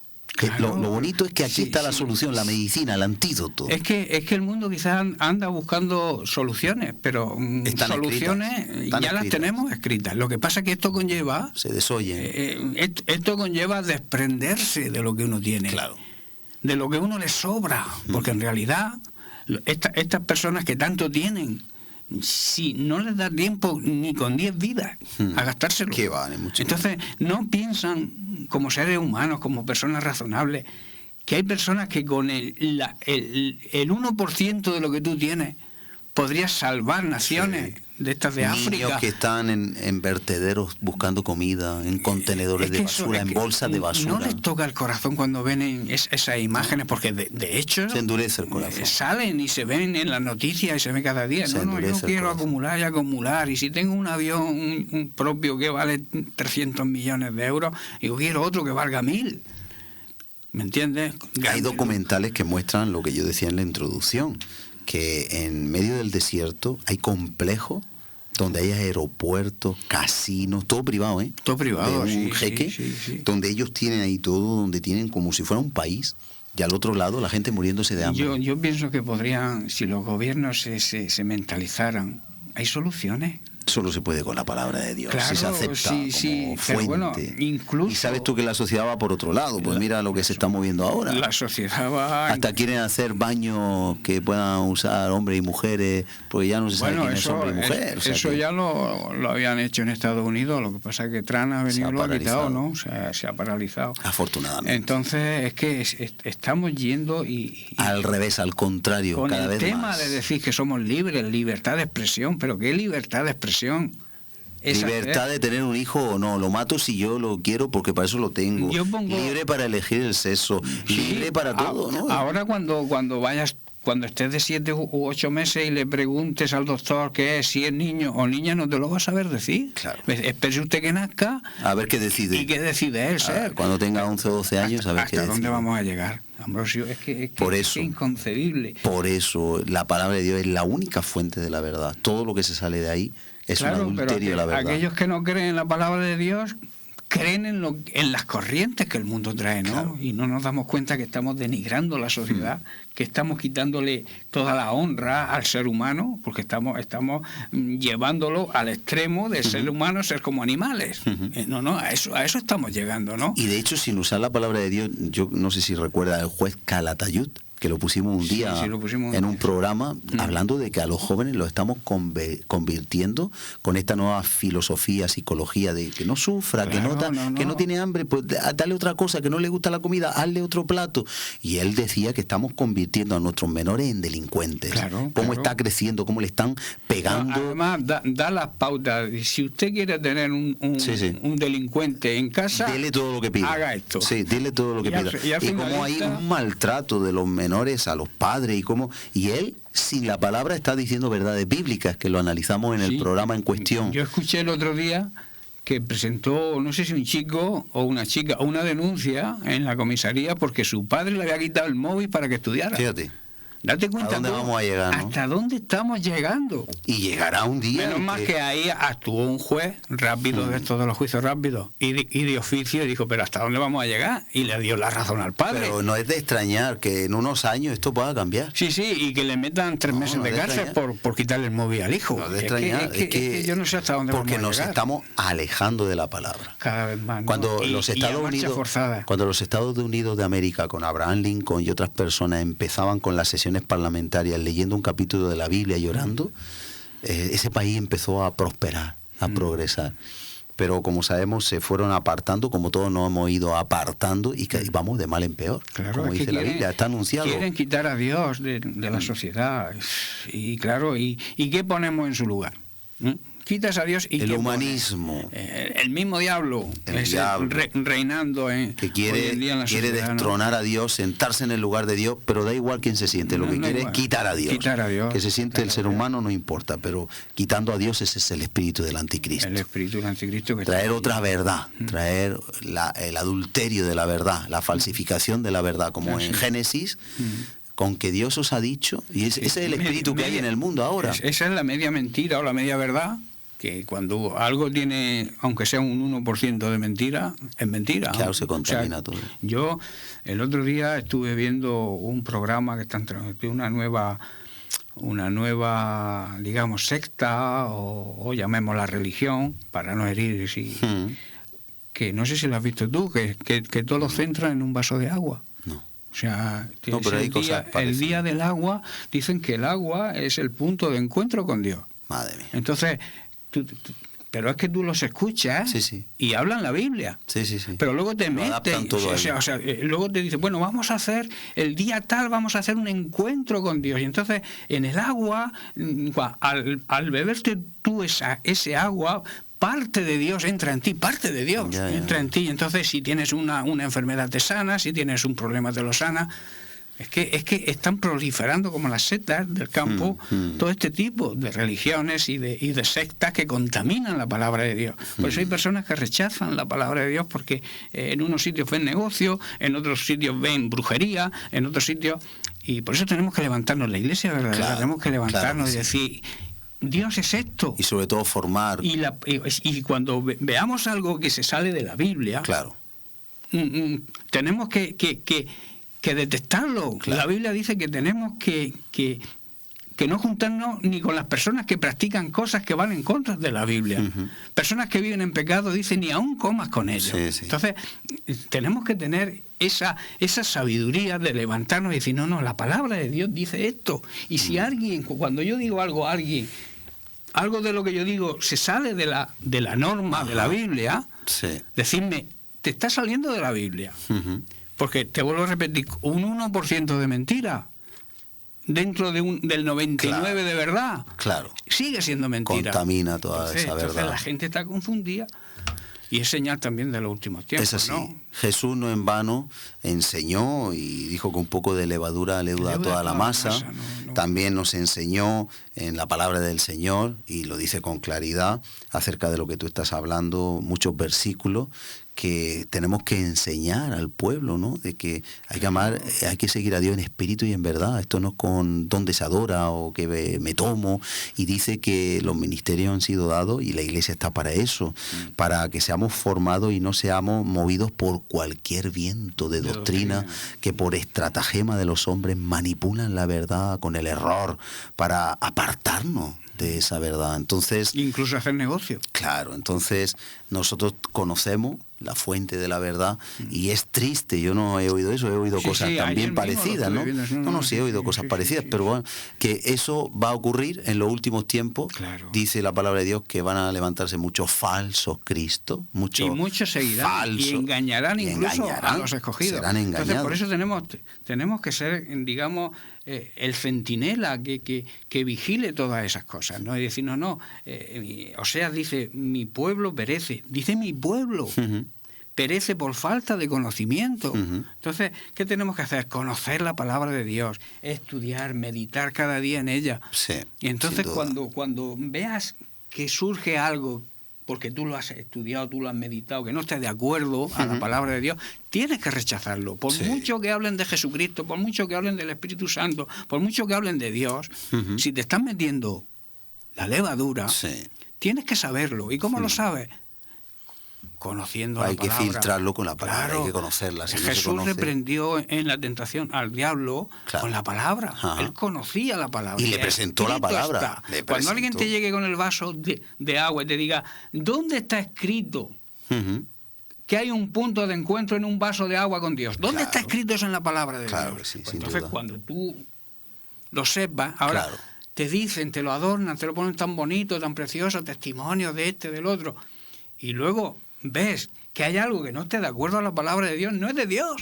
Lo bonito es que aquí está la solución, la medicina, el antídoto. Es que el mundo quizás anda buscando soluciones, pero soluciones ya las tenemos escritas. Lo que pasa es que esto conlleva... Se desoyen. Esto conlleva desprenderse de lo que uno tiene, de lo que uno le sobra, porque en realidad estas personas que tanto tienen, si no les da tiempo ni con 10 vidas a gastárselo. Que vale mucho. Entonces, no piensan como seres humanos, como personas razonables, que hay personas que con el 1% de lo que tú tienes podrías salvar naciones de estas de África. Niños que están en vertederos buscando comida, en contenedores de basura, en bolsas de basura. No les toca el corazón cuando ven esas imágenes, porque de hecho se endurece el corazón. Salen y se ven en las noticias y se ven cada día. Yo quiero acumular y acumular, y si tengo un avión un propio que vale 300 millones de euros, yo quiero otro que valga 1000. ¿Me entiendes? Hay documentales que muestran lo que yo decía en la introducción, que en medio del desierto hay complejos donde hay aeropuertos, casinos, todo privado, ¿eh? Todo privado, de un jeque, donde ellos tienen ahí todo, donde tienen como si fuera un país, y al otro lado la gente muriéndose de hambre. Yo pienso que podrían, si los gobiernos se mentalizaran, hay soluciones. Solo se puede con la palabra de Dios, claro, si se acepta como fuente. Bueno, incluso, y sabes tú que la sociedad va por otro lado, pues mira lo que se está moviendo ahora. La sociedad va... Hasta quieren hacer baños que puedan usar hombres y mujeres, porque ya no se sabe quién es hombre y mujer. Eso ya lo habían hecho en Estados Unidos, lo que pasa es que Trump ha venido y lo ha quitado, ¿no? O sea, se ha paralizado. Afortunadamente. Entonces, es que estamos yendo y al revés, al contrario, con cada el vez tema más. de decir que somos libres, libertad de expresión, pero ¿qué libertad de expresión? Libertad de tener un hijo o no, lo mato si yo lo quiero porque para eso lo tengo. Libre para elegir el sexo, libre para todo, ¿no? Ahora cuando estés de 7 u 8 meses y le preguntes al doctor qué es, si es niño o niña, no te lo va a saber decir. Claro. Espere usted que nazca. A ver qué decide. ¿Y qué decide él ser? Cuando tenga 11 o 12 años, a ver qué decide. ¿Hasta dónde vamos a llegar, Ambrosio? Es inconcebible. Por eso, la palabra de Dios es la única fuente de la verdad. Todo lo que se sale de ahí es un adulterio de la verdad. Aquellos que no creen en la palabra de Dios creen en las corrientes que el mundo trae, ¿no? Claro. Y no nos damos cuenta que estamos denigrando la sociedad, que estamos quitándole toda la honra al ser humano, porque estamos llevándolo al extremo del ser humano ser como animales. A eso estamos llegando, ¿no? Y de hecho, sin usar la palabra de Dios, yo no sé si recuerda el juez Calatayud, que lo pusimos un día Sí, lo pusimos en un un día. programa, hablando de que a los jóvenes los estamos convirtiendo con esta nueva filosofía, psicología de que no sufra, que no tiene hambre, pues dale otra cosa, que no le gusta la comida, hazle otro plato. Y él decía que estamos convirtiendo a nuestros menores en delincuentes. Cómo está creciendo, cómo le están pegando. Además, da las pautas. Si usted quiere tener un delincuente en casa, dile todo lo que pida. Haga esto. Sí, dile todo lo que pida. Y como hay un maltrato de los menores a los padres y él sin la palabra está diciendo verdades bíblicas, que lo analizamos en el programa en cuestión. Yo escuché el otro día que presentó, no sé si un chico o una chica, una denuncia en la comisaría porque su padre le había quitado el móvil para que estudiara. Fíjate. Date cuenta. ¿A dónde vamos a llegar, no? ¿Hasta dónde estamos llegando? Y llegará un día. Menos mal que ahí actuó un juez rápido de estos de los juicios rápidos y de oficio y dijo, pero ¿hasta dónde vamos a llegar? Y le dio la razón al padre. Pero no es de extrañar que en unos años esto pueda cambiar. Sí, y que le metan 3 meses de cárcel por quitarle el móvil al hijo. No es de extrañar. Es que yo no sé hasta dónde vamos a llegar. Porque nos estamos alejando de la palabra. Cada vez más, ¿no? Cuando los Estados Unidos de América, con Abraham Lincoln y otras personas, empezaban con las sesiones parlamentarias leyendo un capítulo de la Biblia y llorando, ese país empezó a prosperar, a progresar. Pero como sabemos, se fueron apartando, como todos nos hemos ido apartando, y vamos de mal en peor. Claro, como dice la Biblia, está anunciado. Quieren quitar a Dios de la sociedad. Y claro, ¿y qué ponemos en su lugar? Quitas a Dios y el humanismo, el mismo diablo, reinando que quiere destronar a Dios, sentarse en el lugar de Dios, pero da igual quién se siente, lo que quiere es quitar a Dios. Que se siente el ser humano no importa, pero quitando a Dios, ese es el espíritu del anticristo. El espíritu del anticristo que traer otra verdad, traer el adulterio de la verdad, la falsificación de la verdad, como en Génesis. Con que Dios os ha dicho, y ese es el espíritu que hay en el mundo ahora. Esa es la media mentira o la media verdad, que cuando algo tiene, aunque sea un 1% de mentira, es mentira. Claro, se contamina todo. Yo el otro día estuve viendo un programa que están transmitiendo una nueva, digamos, secta, o llamémosla religión, para no herir, que no sé si lo has visto tú, que todo lo centra en un vaso de agua. O sea, pero hay el día del agua, dicen que el agua es el punto de encuentro con Dios. Madre mía. Entonces, pero es que tú los escuchas y hablan la Biblia. Pero luego te meten, luego te dicen, bueno, vamos a hacer, el día tal, vamos a hacer un encuentro con Dios. Y entonces, en el agua, al beberte tú ese agua, parte de Dios entra en ti, parte de Dios entra en ti. Entonces, si tienes una enfermedad te sana, si tienes un problema te lo sana. Es que están proliferando como las sectas del campo todo este tipo de religiones y de sectas que contaminan la palabra de Dios. Por eso hay personas que rechazan la palabra de Dios porque en unos sitios ven negocio, en otros sitios ven brujería, en otros sitios... Y por eso tenemos que levantarnos, la iglesia verdadera, tenemos que levantarnos y decir... Dios es esto. Y sobre todo formar. Y cuando veamos algo que se sale de la Biblia, tenemos que detectarlo. La Biblia dice que tenemos que no juntarnos ni con las personas que practican cosas que van en contra de la Biblia. Personas que viven en pecado, dicen, ni aún comas con ellos. Entonces, tenemos que tener esa sabiduría de levantarnos y decir, no, la palabra de Dios dice esto. Y si alguien, cuando yo digo algo a alguien, algo de lo que yo digo se sale de la norma de la Biblia, decirme, te está saliendo de la Biblia. Porque te vuelvo a repetir, un 1% de mentira dentro del 99% de verdad, sigue siendo mentira. Contamina toda esa verdad. Entonces la gente está confundida. Y es señal también de los últimos tiempos. Es así. ¿No? Jesús no en vano enseñó y dijo que un poco de levadura leuda toda la masa. También nos enseñó en la palabra del Señor, y lo dice con claridad acerca de lo que tú estás hablando, muchos versículos que tenemos que enseñar al pueblo, ¿no? De que hay que amar, hay que seguir a Dios en espíritu y en verdad. Esto no es con donde se adora o que me tomo. Y dice que los ministerios han sido dados y la iglesia está para eso, para que seamos formados y no seamos movidos por cualquier viento de doctrina que por estratagema de los hombres manipulan la verdad con el error para apartarnos de esa verdad. Entonces, incluso hacer negocio. Claro, entonces nosotros conocemos la fuente de la verdad, y es triste, yo no he oído eso, he oído cosas también parecidas, ¿no? Sí, he oído cosas parecidas, pero bueno, que eso va a ocurrir en los últimos tiempos. Dice la palabra de Dios que van a levantarse muchos falsos Cristos, muchos seguirán y engañarán incluso a los escogidos. Serán engañados. Entonces, por eso tenemos que ser, digamos, el centinela que vigile todas esas cosas, ¿no? Y decir, Oseas dice, mi pueblo perece, dice mi pueblo. Perece por falta de conocimiento. Entonces, ¿qué tenemos que hacer? Conocer la palabra de Dios, estudiar, meditar cada día en ella. Sí, y entonces cuando veas que surge algo, porque tú lo has estudiado, tú lo has meditado, que no estés de acuerdo a la palabra de Dios, tienes que rechazarlo. Por mucho que hablen de Jesucristo, por mucho que hablen del Espíritu Santo, por mucho que hablen de Dios, si te están metiendo la levadura, tienes que saberlo. ¿Y cómo lo sabes? Conociendo hay la palabra. Hay que filtrarlo con la palabra, hay que conocerla. Si Jesús no se reprendió en la tentación al diablo con la palabra. Él conocía la palabra. Y le presentó la palabra. Cuando alguien te llegue con el vaso de agua y te diga, ¿dónde está escrito que hay un punto de encuentro en un vaso de agua con Dios? ¿Dónde está escrito eso en la palabra de Dios? Sí, pues entonces, cuando tú lo sepas, ahora te dicen, te lo adornan, te lo ponen tan bonito, tan precioso, testimonios de este, del otro, y luego ves que hay algo que no esté de acuerdo a la palabra de Dios, no es de Dios.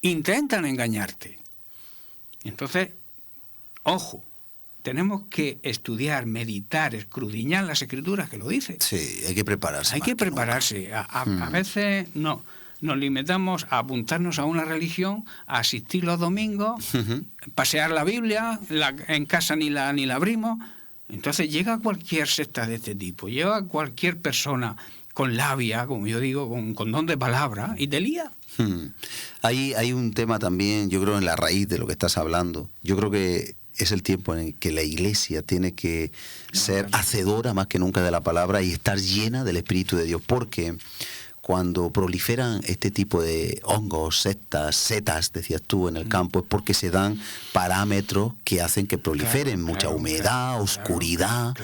Intentan engañarte. Entonces, ojo, tenemos que estudiar, meditar, escudriñar las Escrituras, que lo dice. Sí, hay que prepararse. Hay que prepararse. A veces nos limitamos a apuntarnos a una religión, a asistir los domingos, pasear la Biblia, en casa ni la abrimos. Entonces llega cualquier secta de este tipo, llega cualquier persona con labia, como yo digo, con don de palabra, y te lía. Hay un tema también, yo creo, en la raíz de lo que estás hablando. Yo creo que es el tiempo en el que la Iglesia tiene que ser hacedora más que nunca de la palabra y estar llena del Espíritu de Dios, porque cuando proliferan este tipo de hongos, setas, decías tú, en el campo, es porque se dan parámetros que hacen que proliferen, mucha humedad, oscuridad.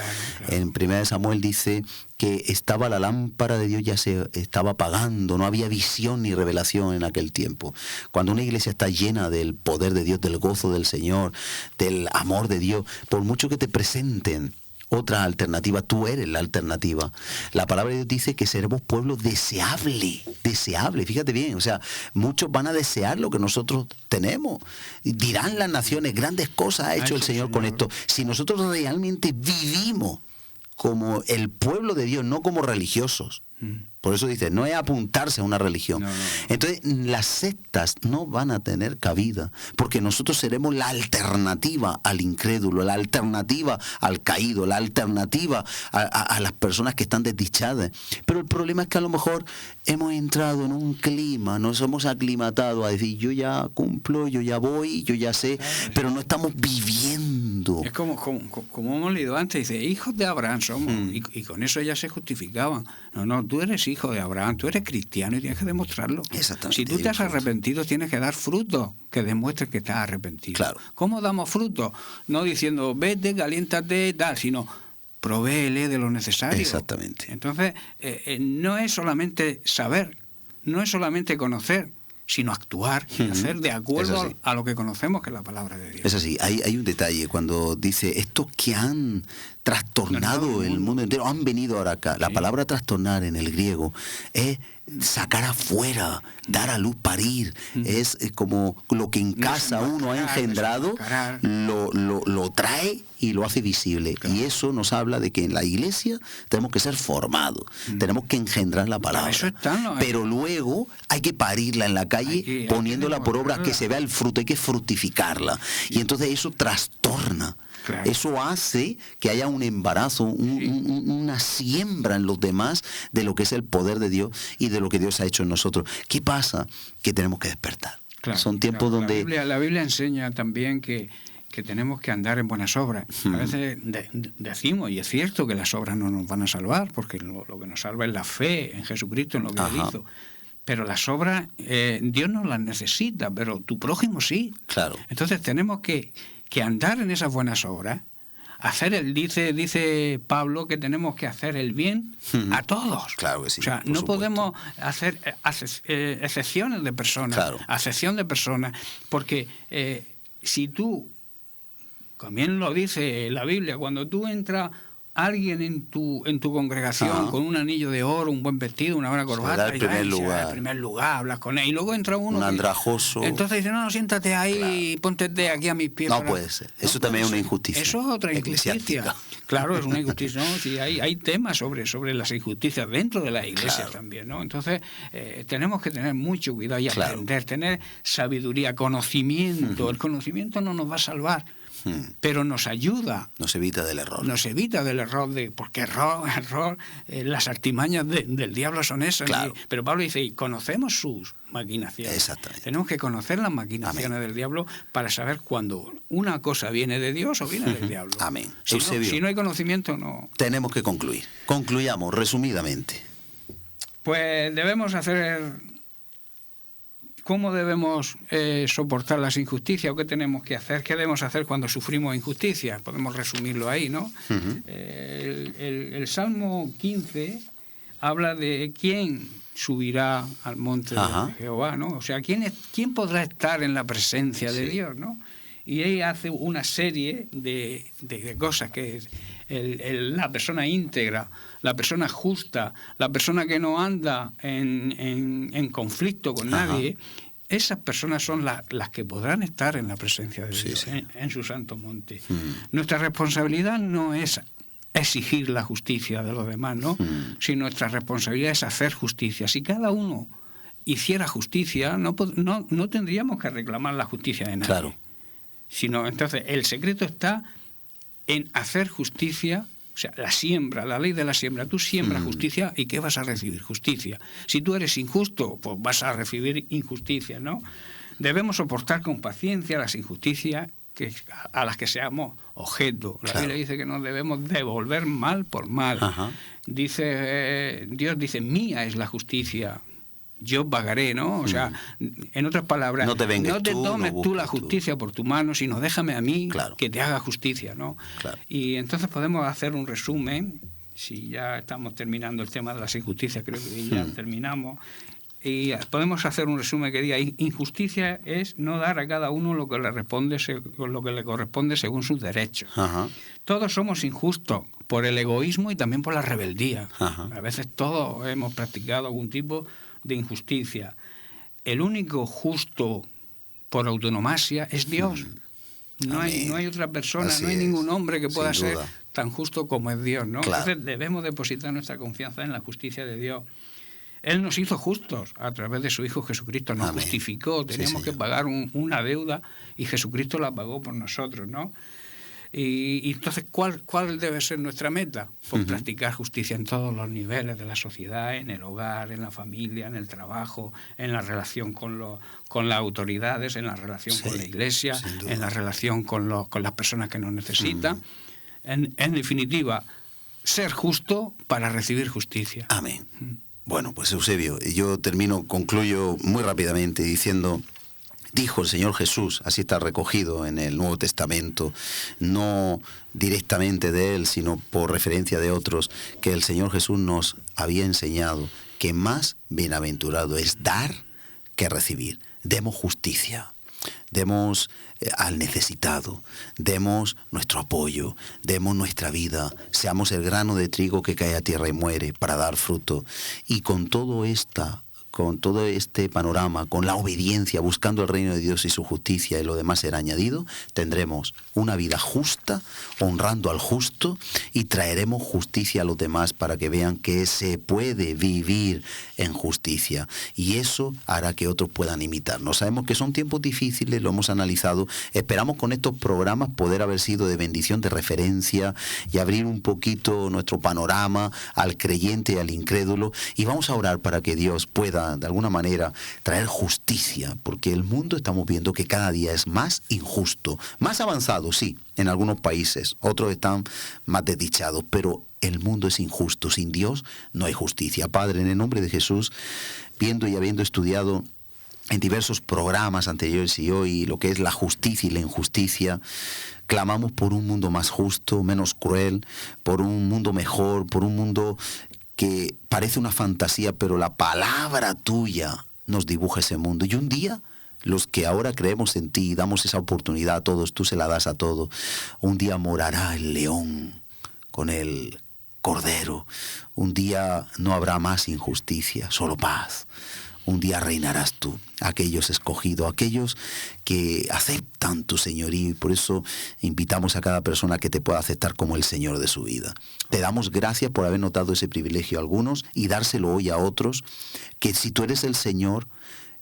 En 1 Samuel dice que estaba la lámpara de Dios, ya se estaba apagando, no había visión ni revelación en aquel tiempo. Cuando una iglesia está llena del poder de Dios, del gozo del Señor, del amor de Dios, por mucho que te presenten otra alternativa, tú eres la alternativa. La palabra de Dios dice que seremos pueblo deseable, fíjate bien, o sea, muchos van a desear lo que nosotros tenemos. Dirán las naciones, grandes cosas ha hecho el Señor con esto. Si nosotros realmente vivimos como el pueblo de Dios, no como religiosos. Por eso dice, no es apuntarse a una religión. Entonces, las sectas no van a tener cabida, porque nosotros seremos la alternativa al incrédulo, la alternativa al caído, la alternativa a las personas que están desdichadas. Pero el problema es que a lo mejor hemos entrado en un clima, nos hemos aclimatado a decir, yo ya cumplo, yo ya voy, yo ya sé, pero no estamos viviendo. Es como hemos leído antes, dice, hijos de Abraham somos, y con eso ya se justificaban. No, tú eres hijo de Abraham, tú eres cristiano y tienes que demostrarlo. Exactamente. Si tú te has arrepentido, tienes que dar fruto que demuestre que estás arrepentido. Claro. ¿Cómo damos fruto? No diciendo, vete, caliéntate, tal, sino provéele de lo necesario. Exactamente. Entonces, no es solamente saber, no es solamente conocer, sino actuar y hacer de acuerdo a lo que conocemos, que es la palabra de Dios. Es así, hay un detalle cuando dice, estos que han trastornado el mundo entero, han venido ahora acá. La palabra trastornar en el griego es sacar afuera, dar a luz, parir. Es como lo que en casa uno ha engendrado, lo trae y lo hace visible. Claro. Y eso nos habla de que en la iglesia tenemos que ser formados, tenemos que engendrar la palabra. Eso está, pero luego hay que parirla en la calle, poniéndola por obra, que se vea el fruto, hay que fructificarla. Y entonces eso trastorna. Claro. Eso hace que haya un embarazo, una siembra en los demás de lo que es el poder de Dios y de lo que Dios ha hecho en nosotros. ¿Qué pasa? Que tenemos que despertar. Claro, son tiempos donde... La Biblia enseña también que tenemos que andar en buenas obras. A veces decimos, y es cierto, que las obras no nos van a salvar, porque lo que nos salva es la fe en Jesucristo, en lo que Él hizo. Pero las obras, Dios no las necesita, pero tu prójimo sí. Claro. Entonces tenemos que andar en esas buenas obras, dice Pablo que tenemos que hacer el bien a todos. Claro que sí. O sea, no podemos hacer excepciones de personas, acepción de personas, porque si tú, también lo dice la Biblia, cuando tú entras alguien en tu congregación con un anillo de oro, un buen vestido, una buena corbata, en primer lugar, hablas con él, y luego entra uno un andrajoso, entonces dice, no, siéntate ahí y ponte aquí a mis pies. No puede ser, eso también es una injusticia. Eso es otra injusticia. Claro, es una injusticia, ¿no? Sí, hay temas sobre las injusticias dentro de la iglesia también, ¿no? Entonces tenemos que tener mucho cuidado y aprender, tener sabiduría, conocimiento. El conocimiento no nos va a salvar, pero nos ayuda. Nos evita del error. Porque error, las artimañas del diablo son esas. Pero Pablo dice, y conocemos sus maquinaciones. Exactamente. Tenemos que conocer las maquinaciones del diablo para saber cuando una cosa viene de Dios o viene del diablo. Amén. Si no hay conocimiento, no. Tenemos que concluir. Concluyamos resumidamente. Pues debemos hacer... ¿Cómo debemos soportar las injusticias o qué tenemos que hacer? ¿Qué debemos hacer cuando sufrimos injusticias? Podemos resumirlo ahí, ¿no? El Salmo 15 habla de quién subirá al monte de Jehová, ¿no? O sea, ¿quién podrá estar en la presencia de Dios, ¿no? Y él hace una serie de cosas que es la persona íntegra, la persona justa, la persona que no anda en conflicto con nadie. Esas personas son las que podrán estar en la presencia de Dios, en su santo monte. Nuestra responsabilidad no es exigir la justicia de los demás, ¿no? Sino nuestra responsabilidad es hacer justicia. Si cada uno hiciera justicia, no tendríamos que reclamar la justicia de nadie. Claro. Sino, entonces, el secreto está en hacer justicia, o sea, la ley de la siembra. Tú siembras justicia y ¿qué vas a recibir? Justicia. Si tú eres injusto, pues vas a recibir injusticia, ¿no? Debemos soportar con paciencia las injusticias a las que seamos objeto. La Biblia dice que no debemos devolver mal por mal. Dios dice, mía es la justicia, yo pagaré, ¿no? O sea, en otras palabras, no te tomes tú la justicia por tu mano, sino déjame a mí que te haga justicia, ¿no? Y entonces podemos hacer un resumen, si ya estamos terminando el tema de las injusticias, creo que ya terminamos, y podemos hacer un resumen que diga, injusticia es no dar a cada uno lo que le corresponde según sus derechos. Todos somos injustos por el egoísmo y también por la rebeldía. A veces todos hemos practicado algún tipo de injusticia. El único justo por autonomasia es Dios. No hay otra persona, no hay ningún hombre que pueda ser tan justo como es Dios, ¿no? Entonces debemos depositar nuestra confianza en la justicia de Dios. Él nos hizo justos a través de su Hijo Jesucristo, nos justificó, teníamos que pagar una deuda y Jesucristo la pagó por nosotros, ¿no? Y entonces, ¿cuál debe ser nuestra meta? Pues practicar justicia en todos los niveles de la sociedad, en el hogar, en la familia, en el trabajo, en la relación con las autoridades, en la relación con la iglesia, en la relación con las personas que nos necesitan. En definitiva, ser justo para recibir justicia. Amén. Bueno, pues Eusebio, yo concluyo muy rápidamente diciendo... Dijo el Señor Jesús, así está recogido en el Nuevo Testamento, no directamente de Él, sino por referencia de otros, que el Señor Jesús nos había enseñado que más bienaventurado es dar que recibir. Demos justicia, demos al necesitado, demos nuestro apoyo, demos nuestra vida, seamos el grano de trigo que cae a tierra y muere para dar fruto. Y con todo este panorama, con la obediencia, buscando el reino de Dios y su justicia y lo demás será añadido, tendremos una vida justa, honrando al justo y traeremos justicia a los demás para que vean que se puede vivir en justicia. Y eso hará que otros puedan imitarnos. Sabemos que son tiempos difíciles, lo hemos analizado. Esperamos con estos programas poder haber sido de bendición, de referencia y abrir un poquito nuestro panorama al creyente y al incrédulo. Y vamos a orar para que Dios pueda de alguna manera traer justicia, porque el mundo estamos viendo que cada día es más injusto, más avanzado, sí, en algunos países, otros están más desdichados, pero el mundo es injusto, sin Dios no hay justicia. Padre, en el nombre de Jesús, viendo y habiendo estudiado en diversos programas anteriores y hoy, lo que es la justicia y la injusticia. Clamamos por un mundo más justo, menos cruel, por un mundo mejor, por un mundo que parece una fantasía, pero la palabra tuya nos dibuja ese mundo. Y un día, los que ahora creemos en ti, damos esa oportunidad a todos, tú se la das a todos, un día morará el león con el cordero. Un día no habrá más injusticia, solo paz. Un día reinarás tú, aquellos escogidos, aquellos que aceptan tu señorío, y por eso invitamos a cada persona que te pueda aceptar como el Señor de su vida. Te damos gracias por haber notado ese privilegio a algunos y dárselo hoy a otros, que si tú eres el Señor,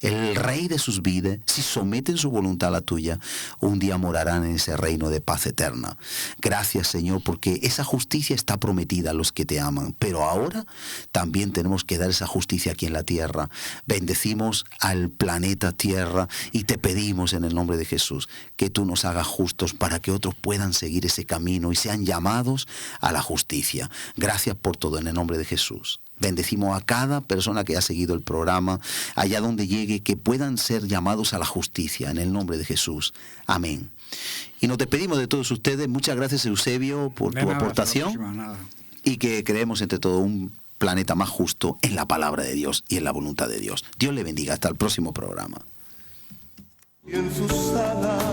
el Rey de sus vidas, si someten su voluntad a la tuya, un día morarán en ese reino de paz eterna. Gracias, Señor, porque esa justicia está prometida a los que te aman, pero ahora también tenemos que dar esa justicia aquí en la tierra. Bendecimos al planeta Tierra y te pedimos en el nombre de Jesús que tú nos hagas justos para que otros puedan seguir ese camino y sean llamados a la justicia. Gracias por todo en el nombre de Jesús. Bendecimos a cada persona que ha seguido el programa, allá donde llegue, que puedan ser llamados a la justicia, en el nombre de Jesús. Amén. Y nos despedimos de todos ustedes. Muchas gracias, Eusebio, por tu aportación. Y que creemos entre todos un planeta más justo en la palabra de Dios y en la voluntad de Dios. Dios le bendiga. Hasta el próximo programa. Y en sus alas